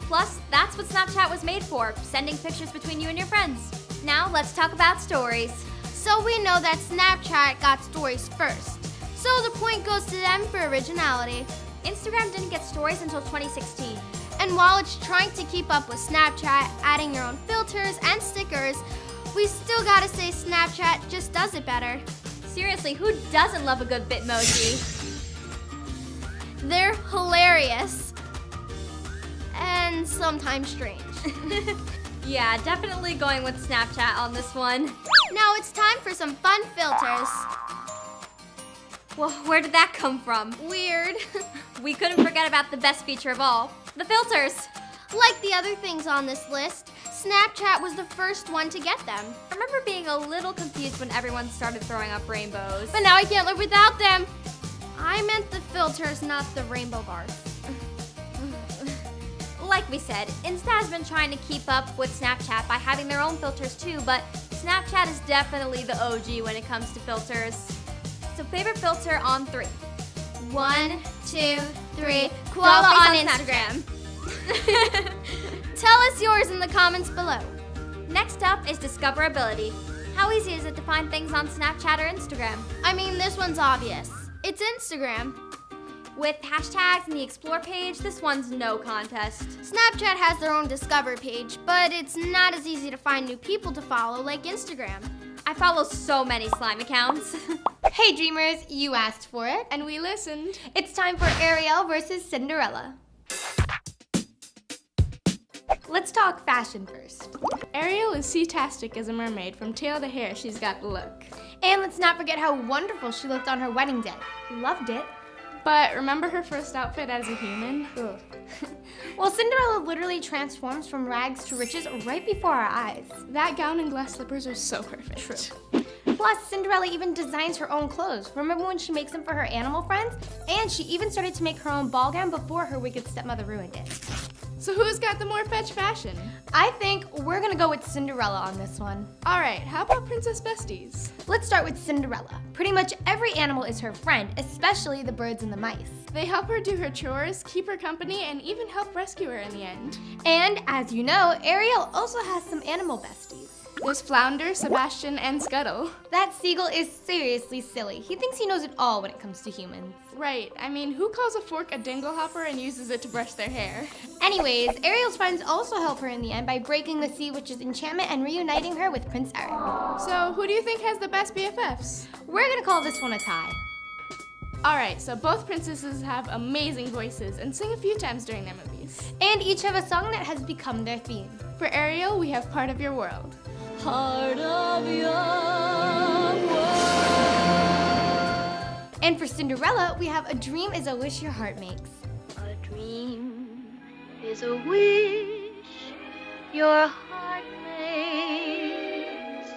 Speaker 3: Plus, that's what Snapchat was made for, sending pictures between you and your friends. Now, let's talk about stories.
Speaker 9: So we know that Snapchat got stories first. So the point goes to them for originality.
Speaker 3: Instagram didn't get stories until 2016.
Speaker 9: And while it's trying to keep up with Snapchat, adding your own filters and stickers, we still gotta say Snapchat just does it better.
Speaker 3: Seriously, who doesn't love a good Bitmoji?
Speaker 9: They're hilarious. And sometimes strange.
Speaker 3: Yeah, definitely going with Snapchat on this one.
Speaker 9: Now it's time for some fun filters.
Speaker 3: Well, where did that come from?
Speaker 9: Weird.
Speaker 3: We couldn't forget about the best feature of all, the filters.
Speaker 9: Like the other things on this list, Snapchat was the first one to get them.
Speaker 3: I remember being a little confused when everyone started throwing up rainbows.
Speaker 9: But now I can't live without them. I meant the filters, not the rainbow bars.
Speaker 3: like we said, Insta has been trying to keep up with Snapchat by having their own filters too, but Snapchat is definitely the OG when it comes to filters. So favorite filter on 3.
Speaker 2: 1, 2, 3.
Speaker 3: Koala
Speaker 2: Koala
Speaker 3: on
Speaker 2: on Instagram. Tell us yours in the comments below.
Speaker 3: Next up is discoverability. How easy is it to find things on Snapchat or Instagram?
Speaker 2: I mean, this one's obvious. It's Instagram.
Speaker 3: With hashtags and the explore page, this one's no contest.
Speaker 2: Snapchat has their own discover page, but it's not as easy to find new people to follow like Instagram.
Speaker 3: I follow so many slime accounts.
Speaker 9: Hey dreamers, you asked for it.
Speaker 1: And we listened.
Speaker 9: It's time for Ariel versus Cinderella. Let's talk fashion first.
Speaker 1: Ariel is sea-tastic as a mermaid. From tail to hair, she's got the look.
Speaker 9: And let's not forget how wonderful she looked on her wedding day. Loved it.
Speaker 1: But remember her first outfit as a human?
Speaker 9: Ugh. Well, Cinderella literally transforms from rags to riches right before our eyes.
Speaker 1: That gown and glass slippers are so perfect.
Speaker 9: True. Plus, Cinderella even designs her own clothes. Remember when she makes them for her animal friends? And she even started to make her own ball gown before her wicked stepmother ruined it.
Speaker 1: So who's got the more fetch fashion?
Speaker 9: I think we're gonna go with Cinderella on this one.
Speaker 1: All right, how about Princess Besties?
Speaker 9: Let's start with Cinderella. Pretty much every animal is her friend, especially the birds and the mice.
Speaker 1: They help her do her chores, keep her company, and even help rescue her in the end.
Speaker 9: And as you know, Ariel also has some animal besties.
Speaker 1: There's Flounder, Sebastian, and Scuttle.
Speaker 9: That seagull is seriously silly. He thinks he knows it all when it comes to humans.
Speaker 1: Right, I mean, who calls a fork a dinglehopper and uses it to brush their hair?
Speaker 9: Anyways, Ariel's friends also help her in the end by breaking the sea witch's enchantment and reuniting her with Prince Eric.
Speaker 1: So who do you think has the best BFFs?
Speaker 9: We're gonna call this one a tie.
Speaker 1: All right, so both princesses have amazing voices and sing a few times during their movies.
Speaker 9: And each have a song that has become their theme.
Speaker 1: For Ariel, we have Part of Your World.
Speaker 6: Part of your world.
Speaker 9: And for Cinderella, we have A Dream is a Wish Your Heart Makes.
Speaker 6: A dream is a wish your heart makes.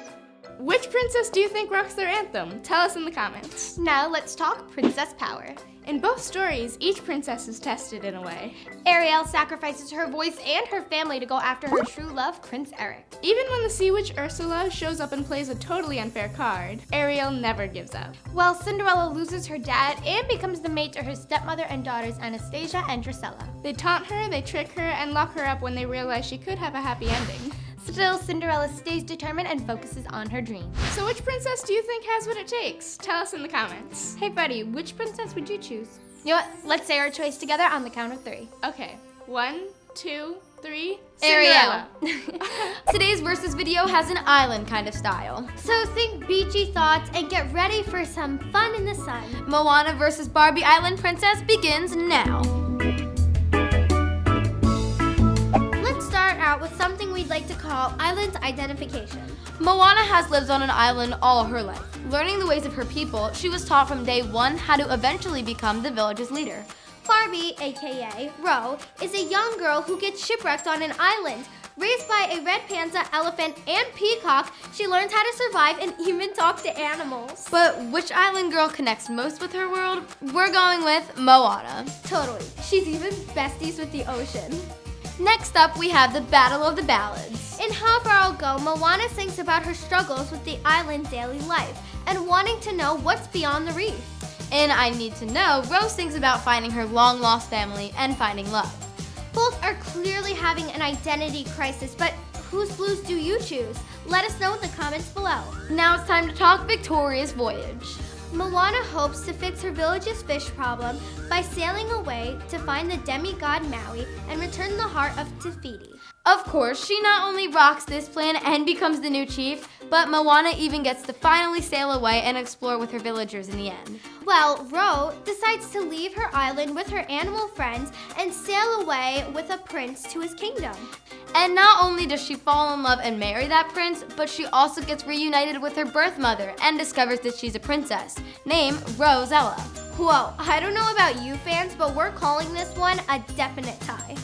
Speaker 1: Which princess do you think rocks their anthem? Tell us in the comments.
Speaker 9: Now let's talk princess power.
Speaker 1: In both stories, each princess is tested in a way.
Speaker 9: Ariel sacrifices her voice and her family to go after her true love, Prince Eric.
Speaker 1: Even when the sea witch Ursula shows up and plays a totally unfair card, Ariel never gives up.
Speaker 9: While Cinderella loses her dad and becomes the mate to her stepmother and daughters Anastasia and Drusilla.
Speaker 1: They taunt her, they trick her, and lock her up when they realize she could have a happy ending.
Speaker 9: Still, Cinderella stays determined and focuses on her dream.
Speaker 1: So which princess do you think has what it takes? Tell us in the comments.
Speaker 9: Hey Freddie, which princess would you choose? You know what? Let's say our choice together on the count of 3.
Speaker 1: Okay, 1, 2, 3.
Speaker 9: Ariel.
Speaker 2: Today's versus video has an island kind of style.
Speaker 7: So think beachy thoughts and get ready for some fun in the sun.
Speaker 2: Moana versus Barbie Island Princess begins now.
Speaker 7: Let's start out with something we'd like to call island identification.
Speaker 2: Moana has lived on an island all her life. Learning the ways of her people, she was taught from day one how to eventually become the village's leader.
Speaker 7: Barbie, aka Ro, is a young girl who gets shipwrecked on an island. Raised by a red panda, elephant, and peacock, she learns how to survive and even talk to animals.
Speaker 2: But which island girl connects most with her world? We're going with Moana.
Speaker 7: Totally. She's even besties with the ocean.
Speaker 2: Next up, we have the Battle of the Ballads.
Speaker 7: In How Far I'll Go, Moana sings about her struggles with the island's daily life and wanting to know what's beyond the reef.
Speaker 2: In I Need to Know, Rose sings about finding her long-lost family and finding love.
Speaker 7: Both are clearly having an identity crisis, but whose blues do you choose? Let us know in the comments below.
Speaker 2: Now it's time to talk Victoria's Voyage.
Speaker 7: Moana hopes to fix her village's fish problem by sailing away to find the demigod Maui and return the heart of Te Fiti.
Speaker 2: Of course, she not only rocks this plan and becomes the new chief, but Moana even gets to finally sail away and explore with her villagers in the end.
Speaker 7: Well, Ro decides to leave her island with her animal friends and sail away with a prince to his kingdom.
Speaker 2: And not only does she fall in love and marry that prince, but she also gets reunited with her birth mother and discovers that she's a princess, named Rosella.
Speaker 7: Whoa, I don't know about you fans, but we're calling this one a definite tie.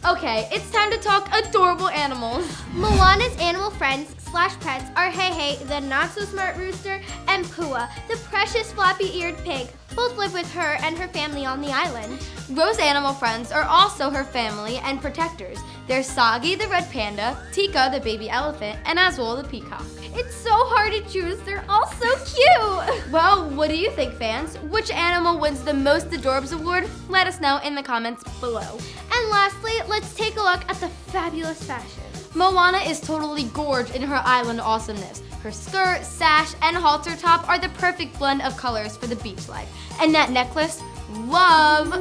Speaker 2: Okay, it's time to talk adorable animals.
Speaker 7: Moana's animal friends / pets are Hey Hey, the not-so-smart rooster, and Pua, the precious floppy-eared pig. Both live with her and her family on the island.
Speaker 2: Rose's animal friends are also her family and protectors. They're Sagi the red panda, Tika the baby elephant, and Azul the peacock.
Speaker 7: It's so hard to choose. They're all so cute.
Speaker 2: Well, what do you think, fans? Which animal wins the Most Adorbs award? Let us know in the comments below.
Speaker 7: And lastly, let's take a look at the fabulous fashion.
Speaker 2: Moana is totally gorgeous in her island awesomeness. Her skirt, sash, and halter top are the perfect blend of colors for the beach life. And that necklace, love!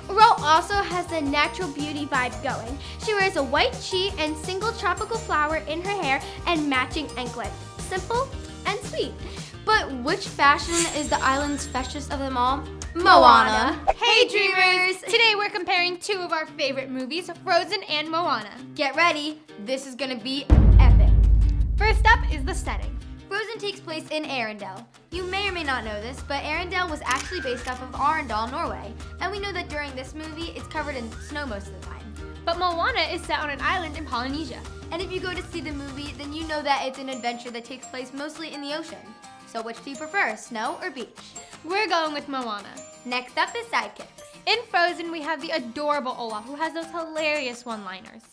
Speaker 7: Ro also has the natural beauty vibe going. She wears a white sheet and single tropical flower in her hair and matching anklet. Simple and sweet.
Speaker 2: But which fashion is the island's freshest of them all? Moana.
Speaker 9: Hey dreamers! Today we're comparing two of our favorite movies, Frozen and Moana.
Speaker 2: Get ready, this is gonna be epic.
Speaker 9: First up is the setting.
Speaker 2: Frozen takes place in Arendelle. You may or may not know this, but Arendelle was actually based off of Arendal, Norway. And we know that during this movie, it's covered in snow most of the time.
Speaker 9: But Moana is set on an island in Polynesia.
Speaker 2: And if you go to see the movie, then you know that it's an adventure that takes place mostly in the ocean. So which do you prefer, snow or beach?
Speaker 9: We're going with Moana.
Speaker 2: Next up is sidekicks.
Speaker 9: In Frozen, we have the adorable Olaf, who has those hilarious one-liners.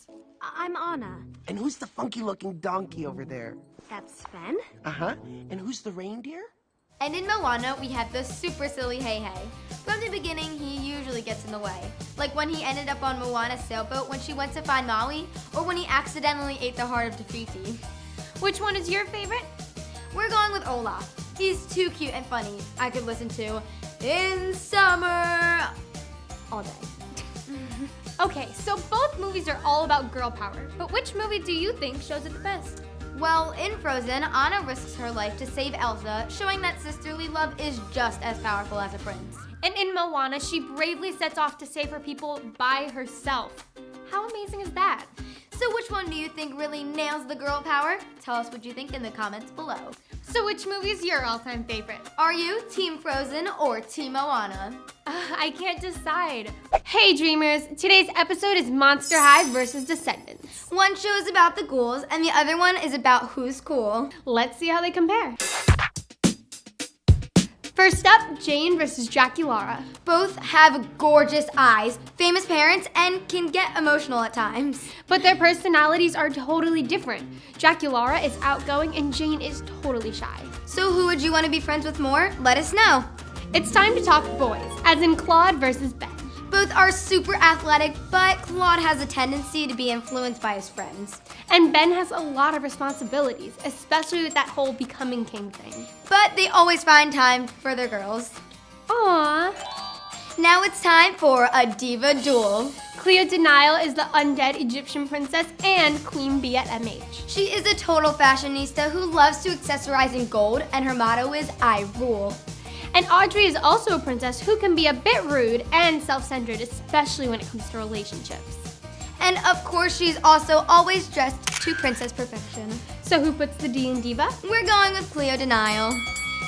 Speaker 12: I'm Anna.
Speaker 8: And who's the funky-looking donkey over there?
Speaker 12: That's Sven.
Speaker 8: Uh-huh. And who's the reindeer?
Speaker 2: And in Moana, we have the super silly Hey Hey. From the beginning, he usually gets in the way. Like when he ended up on Moana's sailboat when she went to find Maui, or when he accidentally ate the heart of Te Fiti.
Speaker 9: Which one is your favorite?
Speaker 2: We're going with Olaf. He's too cute and funny. I could listen to In Summer all day.
Speaker 9: Okay, so both movies are all about girl power, but which movie do you think shows it the best?
Speaker 2: Well, in Frozen, Anna risks her life to save Elsa, showing that sisterly love is just as powerful as a prince.
Speaker 9: And in Moana, she bravely sets off to save her people by herself. How amazing is that?
Speaker 2: So which one do you think really nails the girl power? Tell us what you think in the comments below.
Speaker 9: So which movie is your all-time favorite?
Speaker 2: Are you Team Frozen or Team Moana?
Speaker 9: I can't decide. Hey dreamers, today's episode is Monster High versus Descendants.
Speaker 2: One show is about the ghouls and the other one is about who's cool.
Speaker 9: Let's see how they compare. First up, Jane versus Draculaura.
Speaker 2: Both have gorgeous eyes, famous parents, and can get emotional at times.
Speaker 9: But their personalities are totally different. Draculaura is outgoing and Jane is totally shy.
Speaker 2: So who would you want to be friends with more? Let us know.
Speaker 9: It's time to talk boys, as in Claude versus Ben.
Speaker 2: Both are super athletic, but Claude has a tendency to be influenced by his friends.
Speaker 9: And Ben has a lot of responsibilities, especially with that whole becoming king thing.
Speaker 2: But they always find time for their girls.
Speaker 9: Aww.
Speaker 2: Now it's time for a diva duel.
Speaker 9: Cleo Denial is the undead Egyptian princess and Queen Bee at MH.
Speaker 2: She is a total fashionista who loves to accessorize in gold, and her motto is I rule.
Speaker 9: And Audrey is also a princess who can be a bit rude and self-centered, especially when it comes to relationships.
Speaker 2: And of course, she's also always dressed to princess perfection.
Speaker 9: So who puts the D in diva?
Speaker 2: We're going with Cleo Denial.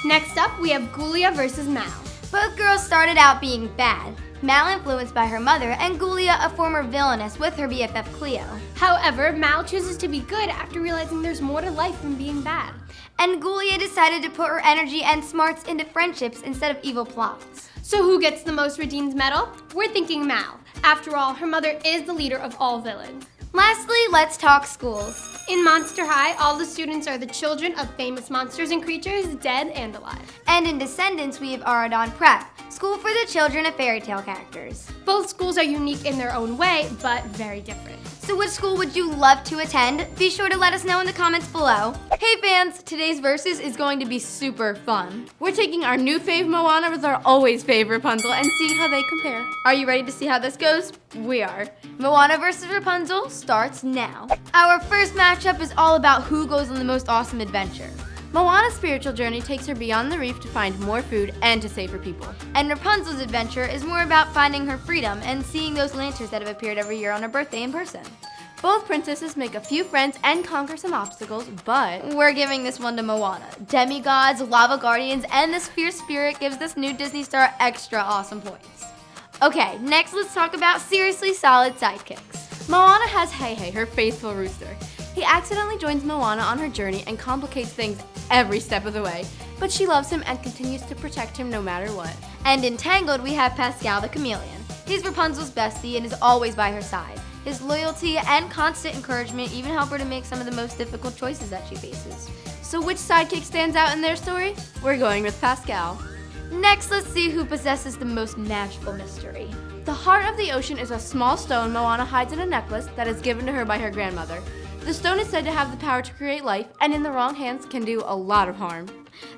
Speaker 9: Next up, we have Gulia versus Mal.
Speaker 2: Both girls started out being bad. Mal influenced by her mother, and Gulia a former villainess with her BFF Cleo.
Speaker 9: However, Mal chooses to be good after realizing there's more to life than being bad.
Speaker 2: And Gulia decided to put her energy and smarts into friendships instead of evil plots.
Speaker 9: So who gets the most redeemed medal? We're thinking Mal. After all, her mother is the leader of all villains.
Speaker 2: Lastly, let's talk schools.
Speaker 9: In Monster High, all the students are the children of famous monsters and creatures, dead and alive.
Speaker 2: And in Descendants, we have Aradon Prep, school for the children of fairy tale characters.
Speaker 9: Both schools are unique in their own way, but very different.
Speaker 2: So which school would you love to attend? Be sure to let us know in the comments below. Hey fans, today's versus is going to be super fun.
Speaker 1: We're taking our new fave Moana with our always fave Rapunzel and seeing how they compare.
Speaker 2: Are you ready to see how this goes? We are. Moana versus Rapunzel starts now. Our first matchup is all about who goes on the most awesome adventure.
Speaker 1: Moana's spiritual journey takes her beyond the reef to find more food and to save her people.
Speaker 2: And Rapunzel's adventure is more about finding her freedom and seeing those lanterns that have appeared every year on her birthday in person.
Speaker 1: Both princesses make a few friends and conquer some obstacles, but
Speaker 2: we're giving this one to Moana. Demigods, lava guardians, and this fierce spirit gives this new Disney star extra awesome points. Okay, next let's talk about seriously solid sidekicks.
Speaker 1: Moana has Hey Hey, her faithful rooster. He accidentally joins Moana on her journey and complicates things every step of the way, but she loves him and continues to protect him no matter what.
Speaker 2: And in Tangled, we have Pascal the chameleon. He's Rapunzel's bestie and is always by her side. His loyalty and constant encouragement even help her to make some of the most difficult choices that she faces.
Speaker 1: So which sidekick stands out in their story? We're going with Pascal.
Speaker 2: Next, let's see who possesses the most magical mystery.
Speaker 1: The heart of the ocean is a small stone Moana hides in a necklace that is given to her by her grandmother. The stone is said to have the power to create life, and in the wrong hands can do a lot of harm.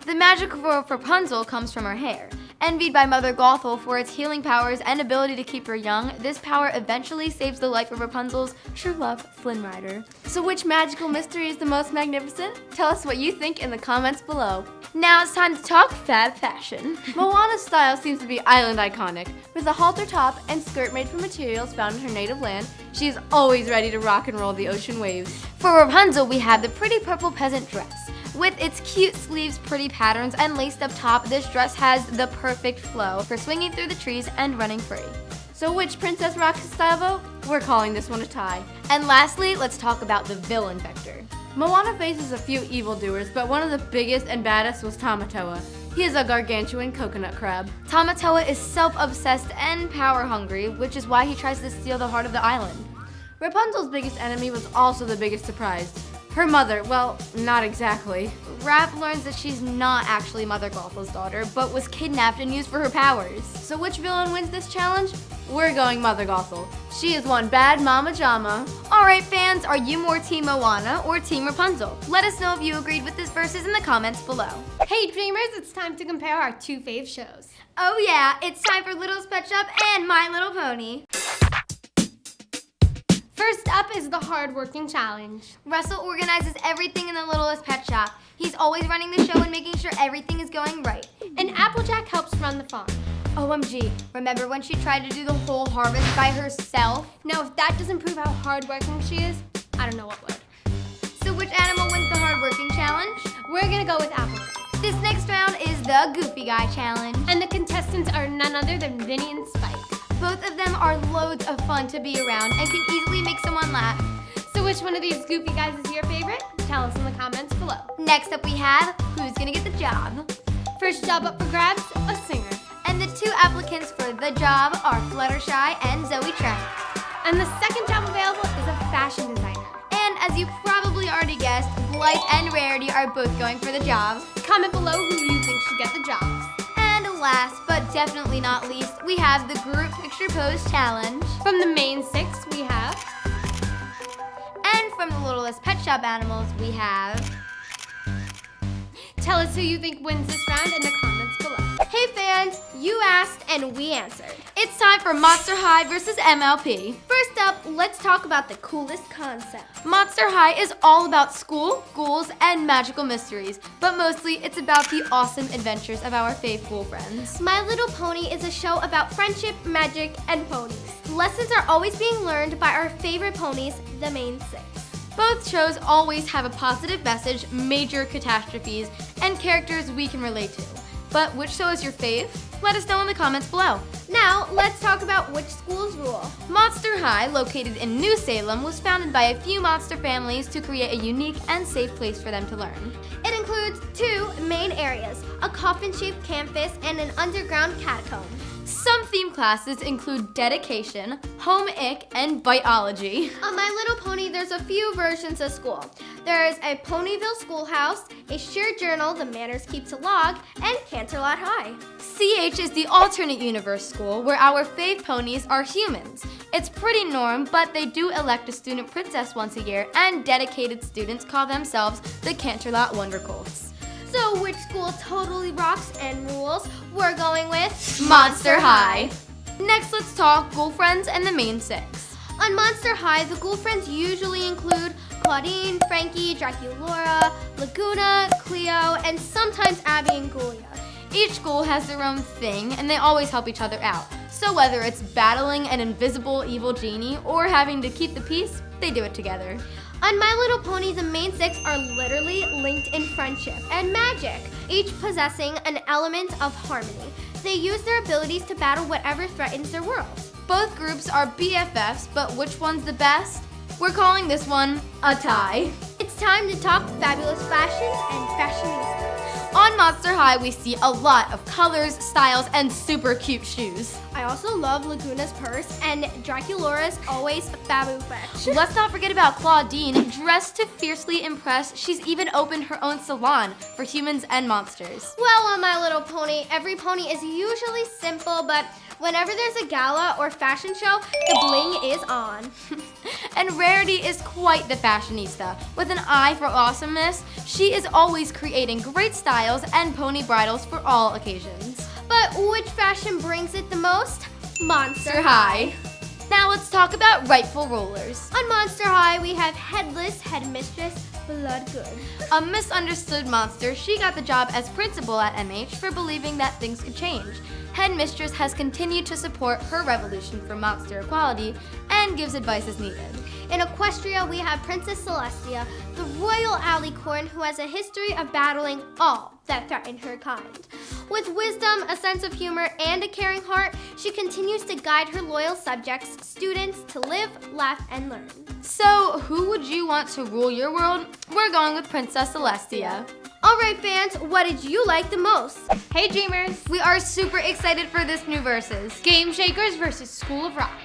Speaker 2: The magic of Rapunzel comes from her hair. Envied by Mother Gothel for its healing powers and ability to keep her young, this power eventually saves the life of Rapunzel's true love, Flynn Rider.
Speaker 1: So which magical mystery is the most magnificent? Tell us what you think in the comments below.
Speaker 2: Now it's time to talk fab fashion.
Speaker 1: Moana's style seems to be island iconic. With a halter top and skirt made from materials found in her native land, she is always ready to rock and roll the ocean waves.
Speaker 2: For Rapunzel, we have the pretty purple peasant dress. With its cute sleeves, pretty patterns, and laced up top, this dress has the perfect flow for swinging through the trees and running free.
Speaker 1: So which Princess Rock's style vote? We're calling this one a tie.
Speaker 2: And lastly, let's talk about the villain vector.
Speaker 1: Moana faces a few evildoers, but one of the biggest and baddest was Tamatoa. He is a gargantuan coconut crab.
Speaker 2: Tamatoa is self-obsessed and power-hungry, which is why he tries to steal the heart of the island.
Speaker 1: Rapunzel's biggest enemy was also the biggest surprise. Her mother, well, not exactly.
Speaker 2: Rap learns that she's not actually Mother Gothel's daughter, but was kidnapped and used for her powers.
Speaker 1: So which villain wins this challenge? We're going Mother Gothel. She is one bad mama jama.
Speaker 2: Alright fans, are you more Team Moana or Team Rapunzel? Let us know if you agreed with this versus in the comments below.
Speaker 9: Hey dreamers, it's time to compare our two fave shows.
Speaker 2: Oh yeah, it's time for Littlest Pet Shop and My Little Pony.
Speaker 9: First up is the hard-working challenge.
Speaker 2: Russell organizes everything in the Littlest Pet Shop. He's always running the show and making sure everything is going right.
Speaker 9: And Applejack helps run the farm.
Speaker 2: OMG, remember when she tried to do the whole harvest by herself?
Speaker 9: Now if that doesn't prove how hardworking she is, I don't know what would.
Speaker 2: So which animal wins the hardworking challenge?
Speaker 9: We're gonna go with Applejack.
Speaker 2: This next round is the Goofy Guy challenge.
Speaker 9: And the contestants are none other than Vinny and Spike.
Speaker 2: Both of them are loads of fun to be around and can easily make someone laugh.
Speaker 9: So which one of these goofy guys is your favorite? Tell us in the comments below.
Speaker 2: Next up we have Who's Gonna Get the Job?
Speaker 9: First job up for grabs, a singer.
Speaker 2: And the two applicants for the job are Fluttershy and Zoe Trent.
Speaker 9: And the second job available is a fashion designer.
Speaker 2: And as you probably already guessed, Blythe and Rarity are both going for the job.
Speaker 9: Comment below who you think should get the jobs.
Speaker 2: And last, but definitely not least, we have the Group Picture Pose Challenge.
Speaker 9: From the main six, we have...
Speaker 2: And from the Littlest Pet Shop animals, we have...
Speaker 9: Tell us who you think wins this round in the comments below.
Speaker 7: Hey fans, you asked and we answered.
Speaker 2: It's time for Monster High versus MLP.
Speaker 7: First up, let's talk about the coolest concept.
Speaker 2: Monster High is all about school, ghouls, and magical mysteries, but mostly it's about the awesome adventures of our faithful friends.
Speaker 7: My Little Pony is a show about friendship, magic, and ponies. Lessons are always being learned by our favorite ponies, the main six.
Speaker 2: Both shows always have a positive message, major catastrophes, and characters we can relate to. But which show is your fave? Let us know in the comments below.
Speaker 7: Now, let's talk about which schools rule.
Speaker 2: Monster High, located in New Salem, was founded by a few monster families to create a unique and safe place for them to learn.
Speaker 7: It includes two main areas, a coffin-shaped campus and an underground catacomb.
Speaker 2: Some theme classes include dedication, home ec, and biology.
Speaker 7: On My Little Pony, there's a few versions of school. There is a Ponyville Schoolhouse, a shared journal, The Manners Keeps a Log, and Canterlot High.
Speaker 2: CH is the alternate universe school where our fave ponies are humans. It's pretty norm, but they do elect a student princess once a year, and dedicated students call themselves the Canterlot Wondercolts.
Speaker 7: So which school totally rocks and rules? We're going with
Speaker 2: Monster High. Next, let's talk Ghoul Friends and the main six.
Speaker 7: On Monster High, the Ghoul Friends usually include Claudine, Frankie, Draculaura, Laguna, Cleo, and sometimes Abby and Ghoulia.
Speaker 2: Each ghoul has their own thing, and they always help each other out. So whether it's battling an invisible evil genie or having to keep the peace, they do it together.
Speaker 7: On My Little Pony, the main six are literally linked in friendship and magic, each possessing an element of harmony. They use their abilities to battle whatever threatens their world.
Speaker 2: Both groups are BFFs, but which one's the best? We're calling this one a tie.
Speaker 7: It's time to talk fabulous fashions and fashionistas.
Speaker 2: On Monster High, we see a lot of colors, styles, and super cute shoes.
Speaker 7: I also love Laguna's purse and Draculaura's always Babu fetch.
Speaker 2: Let's not forget about Claudine. Dressed to fiercely impress, she's even opened her own salon for humans and monsters.
Speaker 7: Well, on My Little Pony, every pony is usually simple, but whenever there's a gala or fashion show, the bling is on.
Speaker 2: And Rarity is quite the fashionista. With an eye for awesomeness, she is always creating great styles and pony bridles for all occasions.
Speaker 7: But which fashion brings it the most? Monster
Speaker 2: High. Now let's talk about rightful rulers.
Speaker 7: On Monster High, we have Headless Headmistress Bloodgood.
Speaker 2: A misunderstood monster, she got the job as principal at MH for believing that things could change. Headmistress has continued to support her revolution for monster equality and gives advice as needed.
Speaker 7: In Equestria, we have Princess Celestia, the royal alicorn who has a history of battling all that threaten her kind. With wisdom, a sense of humor, and a caring heart, she continues to guide her loyal subjects, students, to live, laugh, and learn.
Speaker 2: So, who would you want to rule your world? We're going with Princess Celestia.
Speaker 7: All right, fans, what did you like the most?
Speaker 9: Hey Dreamers!
Speaker 2: We are super excited for this new versus.
Speaker 9: Game Shakers versus School of Rock.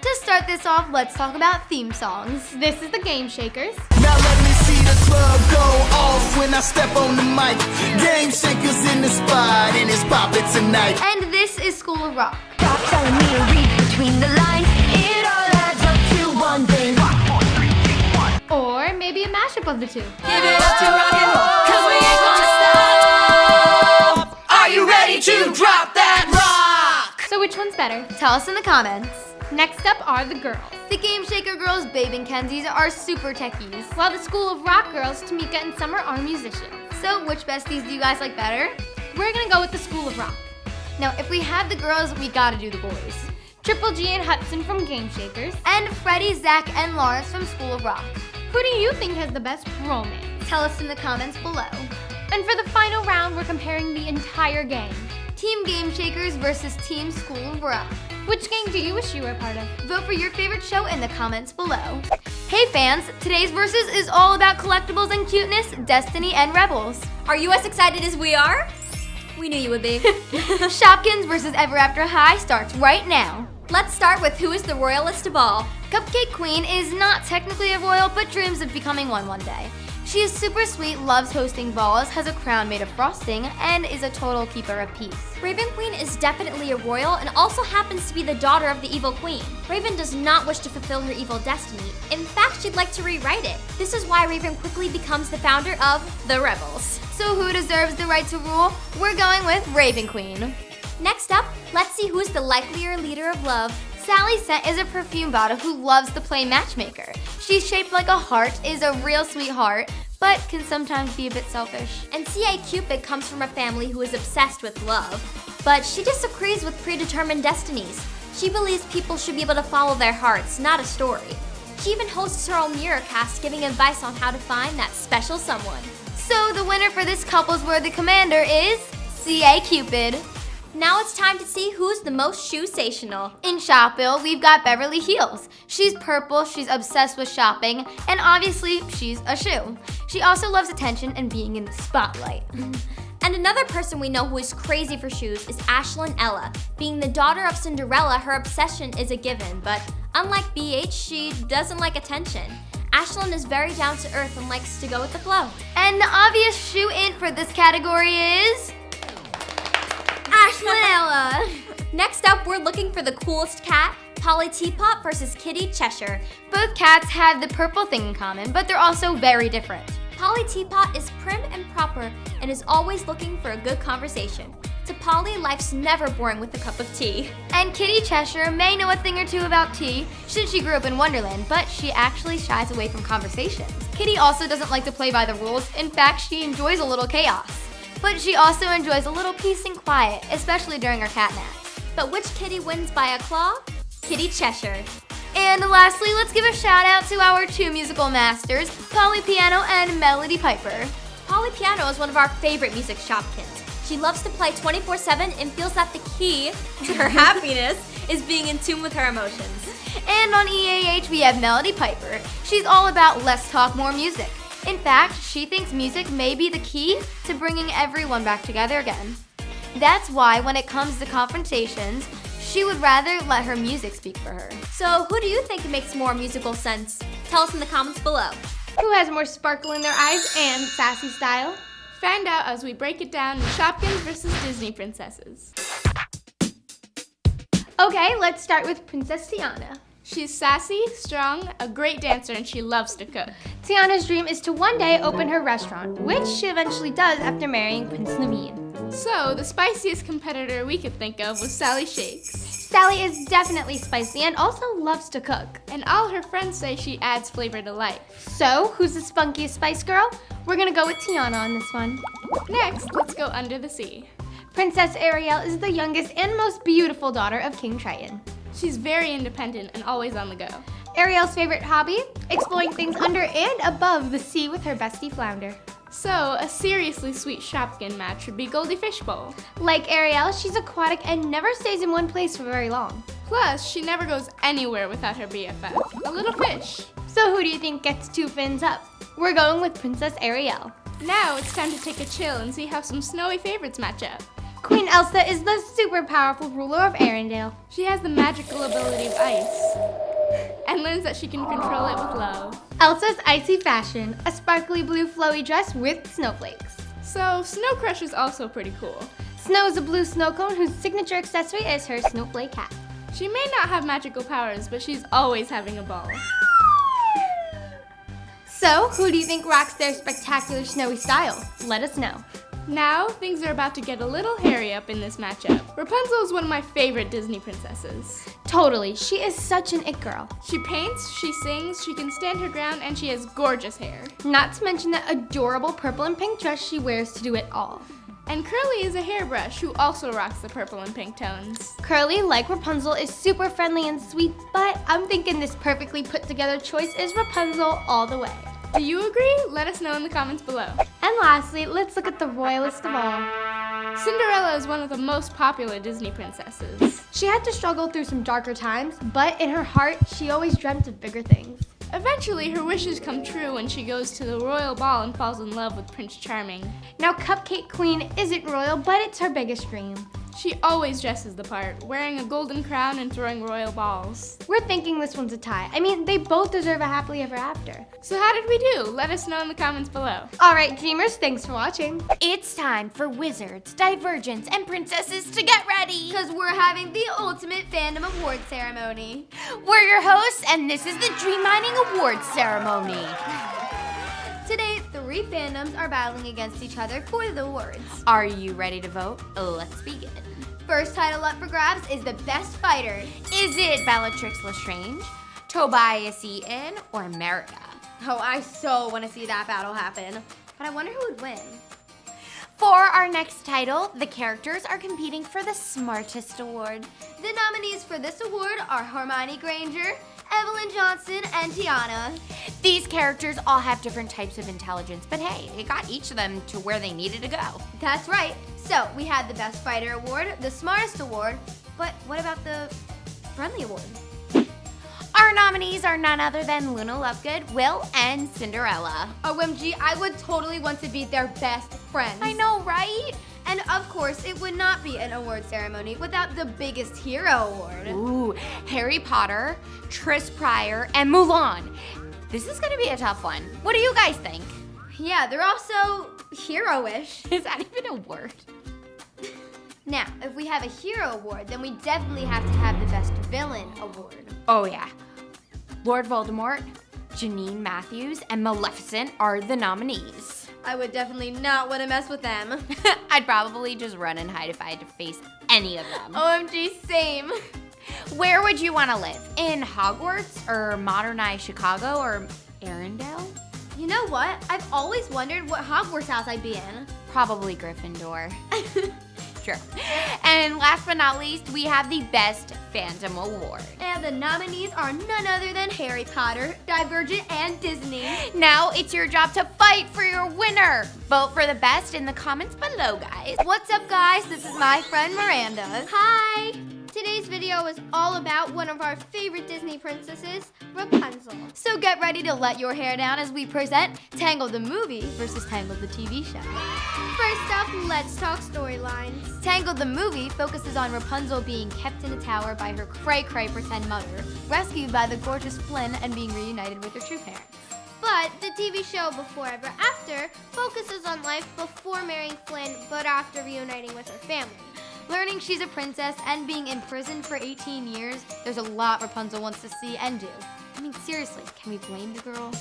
Speaker 2: To start this off, let's talk about theme songs.
Speaker 9: This is the Game Shakers.
Speaker 13: Now let me see the club go off when I step on the mic. Game Shakers in the spot and it's poppin' tonight.
Speaker 2: And this is School of Rock.
Speaker 6: Stop telling me to read between the lines. It all adds up to one thing.
Speaker 9: Or maybe a mashup of the two.
Speaker 10: Give it up to rock and roll, 'cause we ain't gonna stop. Are you ready to drop that rock?
Speaker 9: So which one's better?
Speaker 2: Tell us in the comments.
Speaker 9: Next up are the girls.
Speaker 2: The Game Shaker girls, Babe and Kenzies, are super techies.
Speaker 9: While the School of Rock girls, Tamika and Summer, are musicians.
Speaker 2: So which besties do you guys like better?
Speaker 9: We're gonna go with the School of Rock.
Speaker 2: Now, if we have the girls, we gotta do the boys.
Speaker 9: Triple G and Hudson from Game Shakers.
Speaker 2: And Freddie, Zach, and Lawrence from School of Rock.
Speaker 9: Who do you think has the best romance?
Speaker 2: Tell us in the comments below.
Speaker 9: And for the final round, we're comparing the entire gang.
Speaker 2: Team Game Shakers versus Team School of Rock.
Speaker 9: Which gang do you wish you were part of?
Speaker 2: Vote for your favorite show in the comments below. Hey fans, today's versus is all about collectibles and cuteness, Destiny, and Rebels.
Speaker 3: Are you as excited as we are? We knew you would be.
Speaker 2: Shopkins versus Ever After High starts right now.
Speaker 3: Let's start with who is the royalest of all.
Speaker 2: Cupcake Queen is not technically a royal, but dreams of becoming one day. She is super sweet, loves hosting balls, has a crown made of frosting, and is a total keeper of peace.
Speaker 3: Raven Queen is definitely a royal and also happens to be the daughter of the evil queen. Raven does not wish to fulfill her evil destiny. In fact, she'd like to rewrite it. This is why Raven quickly becomes the founder of the Rebels.
Speaker 2: So who deserves the right to rule? We're going with Raven Queen.
Speaker 3: Next up, let's see who's the likelier leader of love.
Speaker 2: Sally Scent is a perfume bottle who loves to play matchmaker. She's shaped like a heart, is a real sweetheart, but can sometimes be a bit selfish.
Speaker 3: And C.A. Cupid comes from a family who is obsessed with love, but she disagrees with predetermined destinies. She believes people should be able to follow their hearts, not a story. She even hosts her own mirror cast, giving advice on how to find that special someone.
Speaker 2: So the winner for this couple's worthy commander is C.A. Cupid.
Speaker 3: Now it's time to see who's the most shoe-sational.
Speaker 2: In Shopville, we've got Beverly Hills. She's purple, she's obsessed with shopping, and obviously, she's a shoe. She also loves attention and being in the spotlight.
Speaker 3: And another person we know who is crazy for shoes is Ashlyn Ella. Being the daughter of Cinderella, her obsession is a given, but unlike BH, she doesn't like attention. Ashlyn is very down to earth and likes to go with the flow.
Speaker 2: And the obvious shoe-in for this category is
Speaker 3: Ashlyn Ella. Next up, we're looking for the coolest cat, Polly Teapot versus Kitty Cheshire.
Speaker 2: Both cats have the purple thing in common, but they're also very different.
Speaker 3: Polly Teapot is prim and proper and is always looking for a good conversation. To Polly, life's never boring with a cup of tea.
Speaker 2: And Kitty Cheshire may know a thing or two about tea, since she grew up in Wonderland, but she actually shies away from conversations. Kitty also doesn't like to play by the rules. In fact, she enjoys a little chaos. But she also enjoys a little peace and quiet, especially during her cat naps.
Speaker 3: But which kitty wins by a claw? Kitty Cheshire.
Speaker 2: And lastly, let's give a shout out to our two musical masters, Polly Piano and Melody Piper.
Speaker 3: Polly Piano is one of our favorite music shopkins. She loves to play 24/7 and feels that the key to her happiness is being in tune with her emotions.
Speaker 2: And on EAH, we have Melody Piper. She's all about less talk, more music. In fact, she thinks music may be the key to bringing everyone back together again. That's why when it comes to confrontations, she would rather let her music speak for her.
Speaker 3: So who do you think makes more musical sense? Tell us in the comments below.
Speaker 7: Who has more sparkle in their eyes and sassy style?
Speaker 1: Find out as we break it down in Shopkins versus Disney princesses.
Speaker 7: Okay, let's start with Princess Tiana.
Speaker 1: She's sassy, strong, a great dancer, and she loves to cook.
Speaker 7: Tiana's dream is to one day open her restaurant, which she eventually does after marrying Prince Naveen.
Speaker 1: So, the spiciest competitor we could think of was Sally Shakes.
Speaker 7: Sally is definitely spicy and also loves to cook.
Speaker 1: And all her friends say she adds flavor to life.
Speaker 7: So, who's the spunkiest spice girl? We're gonna go with Tiana on this one.
Speaker 1: Next, let's go under the sea.
Speaker 7: Princess Ariel is the youngest and most beautiful daughter of King Triton.
Speaker 1: She's very independent and always on the go.
Speaker 7: Ariel's favorite hobby? Exploring things under and above the sea with her bestie Flounder.
Speaker 1: So, a seriously sweet Shopkin match would be Goldie Fishbowl.
Speaker 7: Like Ariel, she's aquatic and never stays in one place for very long.
Speaker 1: Plus, she never goes anywhere without her BFF, a little fish.
Speaker 7: So who do you think gets 2 fins up? We're going with Princess Ariel.
Speaker 1: Now it's time to take a chill and see how some snowy favorites match up.
Speaker 7: Queen Elsa is the super powerful ruler of Arendelle.
Speaker 1: She has the magical ability of ice and learns that she can control it with love.
Speaker 7: Elsa's icy fashion, a sparkly blue flowy dress with snowflakes.
Speaker 1: So, Snow Crush is also pretty cool.
Speaker 7: Snow is a blue snow cone whose signature accessory is her snowflake hat.
Speaker 1: She may not have magical powers, but she's always having a ball.
Speaker 7: So, who do you think rocks their spectacular snowy style? Let us know.
Speaker 1: Now, things are about to get a little hairy up in this matchup. Rapunzel is one of my favorite Disney princesses.
Speaker 7: Totally, she is such an it girl.
Speaker 1: She paints, she sings, she can stand her ground, and she has gorgeous hair.
Speaker 7: Not to mention that adorable purple and pink dress she wears to do it all.
Speaker 1: And Curly is a hairbrush who also rocks the purple and pink tones.
Speaker 7: Curly, like Rapunzel, is super friendly and sweet, but I'm thinking this perfectly put together choice is Rapunzel all the way.
Speaker 1: Do you agree? Let us know in the comments below.
Speaker 7: And lastly, let's look at the royalest of all.
Speaker 1: Cinderella is one of the most popular Disney princesses.
Speaker 7: She had to struggle through some darker times, but in her heart, she always dreamt of bigger things.
Speaker 1: Eventually, her wishes come true when she goes to the royal ball and falls in love with Prince Charming.
Speaker 7: Now, Cupcake Queen isn't royal, but it's her biggest dream.
Speaker 1: She always dresses the part, wearing a golden crown and throwing royal balls.
Speaker 7: We're thinking this one's a tie. I mean, they both deserve a happily ever after.
Speaker 1: So how did we do? Let us know in the comments below.
Speaker 7: All right, dreamers, thanks for watching.
Speaker 2: It's time for wizards, divergents, and princesses to get ready.
Speaker 3: Because we're having the ultimate fandom award ceremony.
Speaker 2: We're your hosts, and this is the Dream Mining Awards ceremony.
Speaker 3: Today, 3 fandoms are battling against each other for the awards.
Speaker 2: Are you ready to vote? Let's begin.
Speaker 3: First title up for grabs is the Best Fighter.
Speaker 2: Is it Bellatrix Lestrange, Tobias Eaton, or Merida?
Speaker 3: Oh, I so want to see that battle happen. But I wonder who would win.
Speaker 2: For our next title, the characters are competing for the Smartest Award.
Speaker 3: The nominees for this award are Hermione Granger, Evelyn Johnson, and Tiana.
Speaker 2: These characters all have different types of intelligence, but hey, it got each of them to where they needed to go.
Speaker 3: That's right. So, we had the Best Fighter Award, the Smartest Award, but what about the Friendly Award?
Speaker 2: Our nominees are none other than Luna Lovegood, Will, and Cinderella.
Speaker 3: OMG, I would totally want to be their best friends.
Speaker 2: I know, right?
Speaker 3: And of course, it would not be an award ceremony without the biggest hero award.
Speaker 2: Ooh, Harry Potter, Tris Pryor, and Mulan. This is gonna be a tough one. What do you guys think?
Speaker 3: Yeah, they're also hero-ish.
Speaker 2: Is that even a word?
Speaker 3: Now, if we have a hero award, then we definitely have to have the Best Villain award.
Speaker 2: Oh yeah. Lord Voldemort, Janine Matthews, and Maleficent are the nominees.
Speaker 3: I would definitely not want to mess with them.
Speaker 2: I'd probably just run and hide if I had to face any of them.
Speaker 3: OMG, same.
Speaker 2: Where would you want to live? In Hogwarts, or modernized Chicago, or Arendelle?
Speaker 3: You know what? I've always wondered what Hogwarts house I'd be in.
Speaker 2: Probably Gryffindor. Sure. And last but not least, we have the Best Fandom Award.
Speaker 3: And the nominees are none other than Harry Potter, Divergent, and Disney.
Speaker 2: Now it's your job to fight for your winner. Vote for the best in the comments below, guys.
Speaker 3: What's up, guys? This is my friend Miranda.
Speaker 7: Hi!
Speaker 3: Today
Speaker 7: Today's video is all about one of our favorite Disney princesses, Rapunzel.
Speaker 2: So get ready to let your hair down as we present Tangled the movie versus Tangled the TV show.
Speaker 7: First up, let's talk storylines.
Speaker 2: Tangled the movie focuses on Rapunzel being kept in a tower by her cray-cray pretend mother, rescued by the gorgeous Flynn, and being reunited with her true parents.
Speaker 7: But the TV show Before Ever After focuses on life before marrying Flynn, but after reuniting with her family.
Speaker 2: Learning she's a princess and being imprisoned for 18 years, there's a lot Rapunzel wants to see and do. I mean, seriously, can we blame the girl?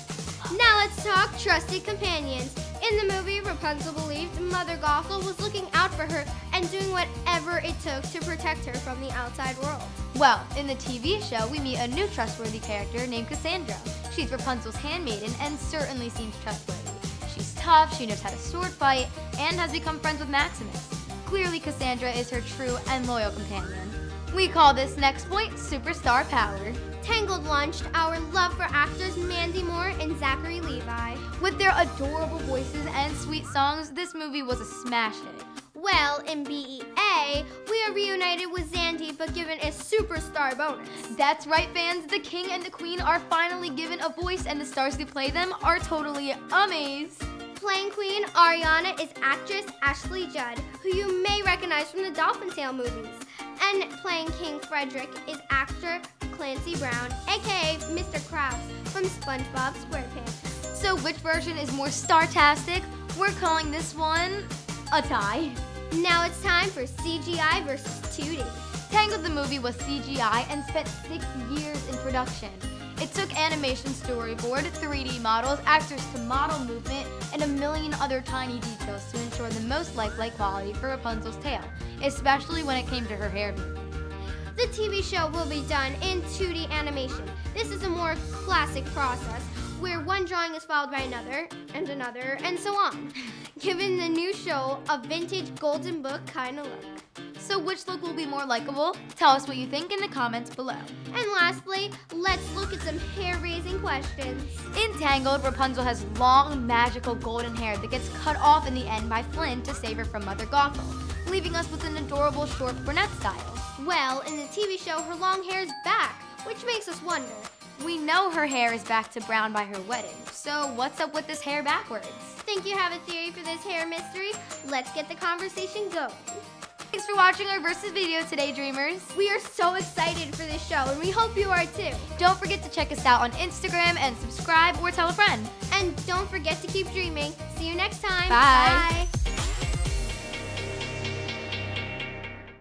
Speaker 7: Now let's talk trusted companions. In the movie, Rapunzel believed Mother Gothel was looking out for her and doing whatever it took to protect her from the outside world.
Speaker 2: Well, in the TV show, we meet a new trustworthy character named Cassandra. She's Rapunzel's handmaiden and certainly seems trustworthy. She's tough, she knows how to sword fight, and has become friends with Maximus. Clearly, Cassandra is her true and loyal companion. We call this next point superstar power.
Speaker 7: Tangled launched our love for actors Mandy Moore and Zachary Levi.
Speaker 2: With their adorable voices and sweet songs, this movie was a smash hit.
Speaker 7: Well, in BEA, we are reunited with Zandy, but given a superstar bonus.
Speaker 2: That's right, fans. The king and the queen are finally given a voice, and the stars who play them are totally amazed.
Speaker 7: Playing Queen Ariana is actress Ashley Judd, who you may recognize from the Dolphin Tale movies. And playing King Frederick is actor Clancy Brown, aka Mr. Krabs from SpongeBob SquarePants.
Speaker 2: So which version is more star-tastic? We're calling this one a tie.
Speaker 7: Now it's time for CGI versus 2D.
Speaker 2: Tangled the movie was CGI and spent 6 years in production. It took animation storyboard, 3D models, actors to model movement, and a million other tiny details to ensure the most lifelike quality for Rapunzel's tale, especially when it came to her hair movement.
Speaker 7: The TV show will be done in 2D animation. This is a more classic process where one drawing is followed by another, and so on, giving the new show a vintage golden book kind of look.
Speaker 2: So which look will be more likable? Tell us what you think in the comments below.
Speaker 7: And lastly, let's look at some hair-raising questions.
Speaker 2: In Tangled, Rapunzel has long, magical golden hair that gets cut off in the end by Flynn to save her from Mother Gothel, leaving us with an adorable short brunette style.
Speaker 7: Well, in the TV show, her long hair is back, which makes us wonder.
Speaker 2: We know her hair is back to brown by her wedding, so what's up with this hair backwards?
Speaker 7: Think you have a theory for this hair mystery? Let's get the conversation going.
Speaker 2: Thanks for watching our Versus video today, Dreamers.
Speaker 7: We are so excited for this show, and we hope you are too.
Speaker 2: Don't forget to check us out on Instagram and subscribe or tell a friend.
Speaker 7: And don't forget to keep dreaming. See you next time.
Speaker 2: Bye.
Speaker 7: Bye.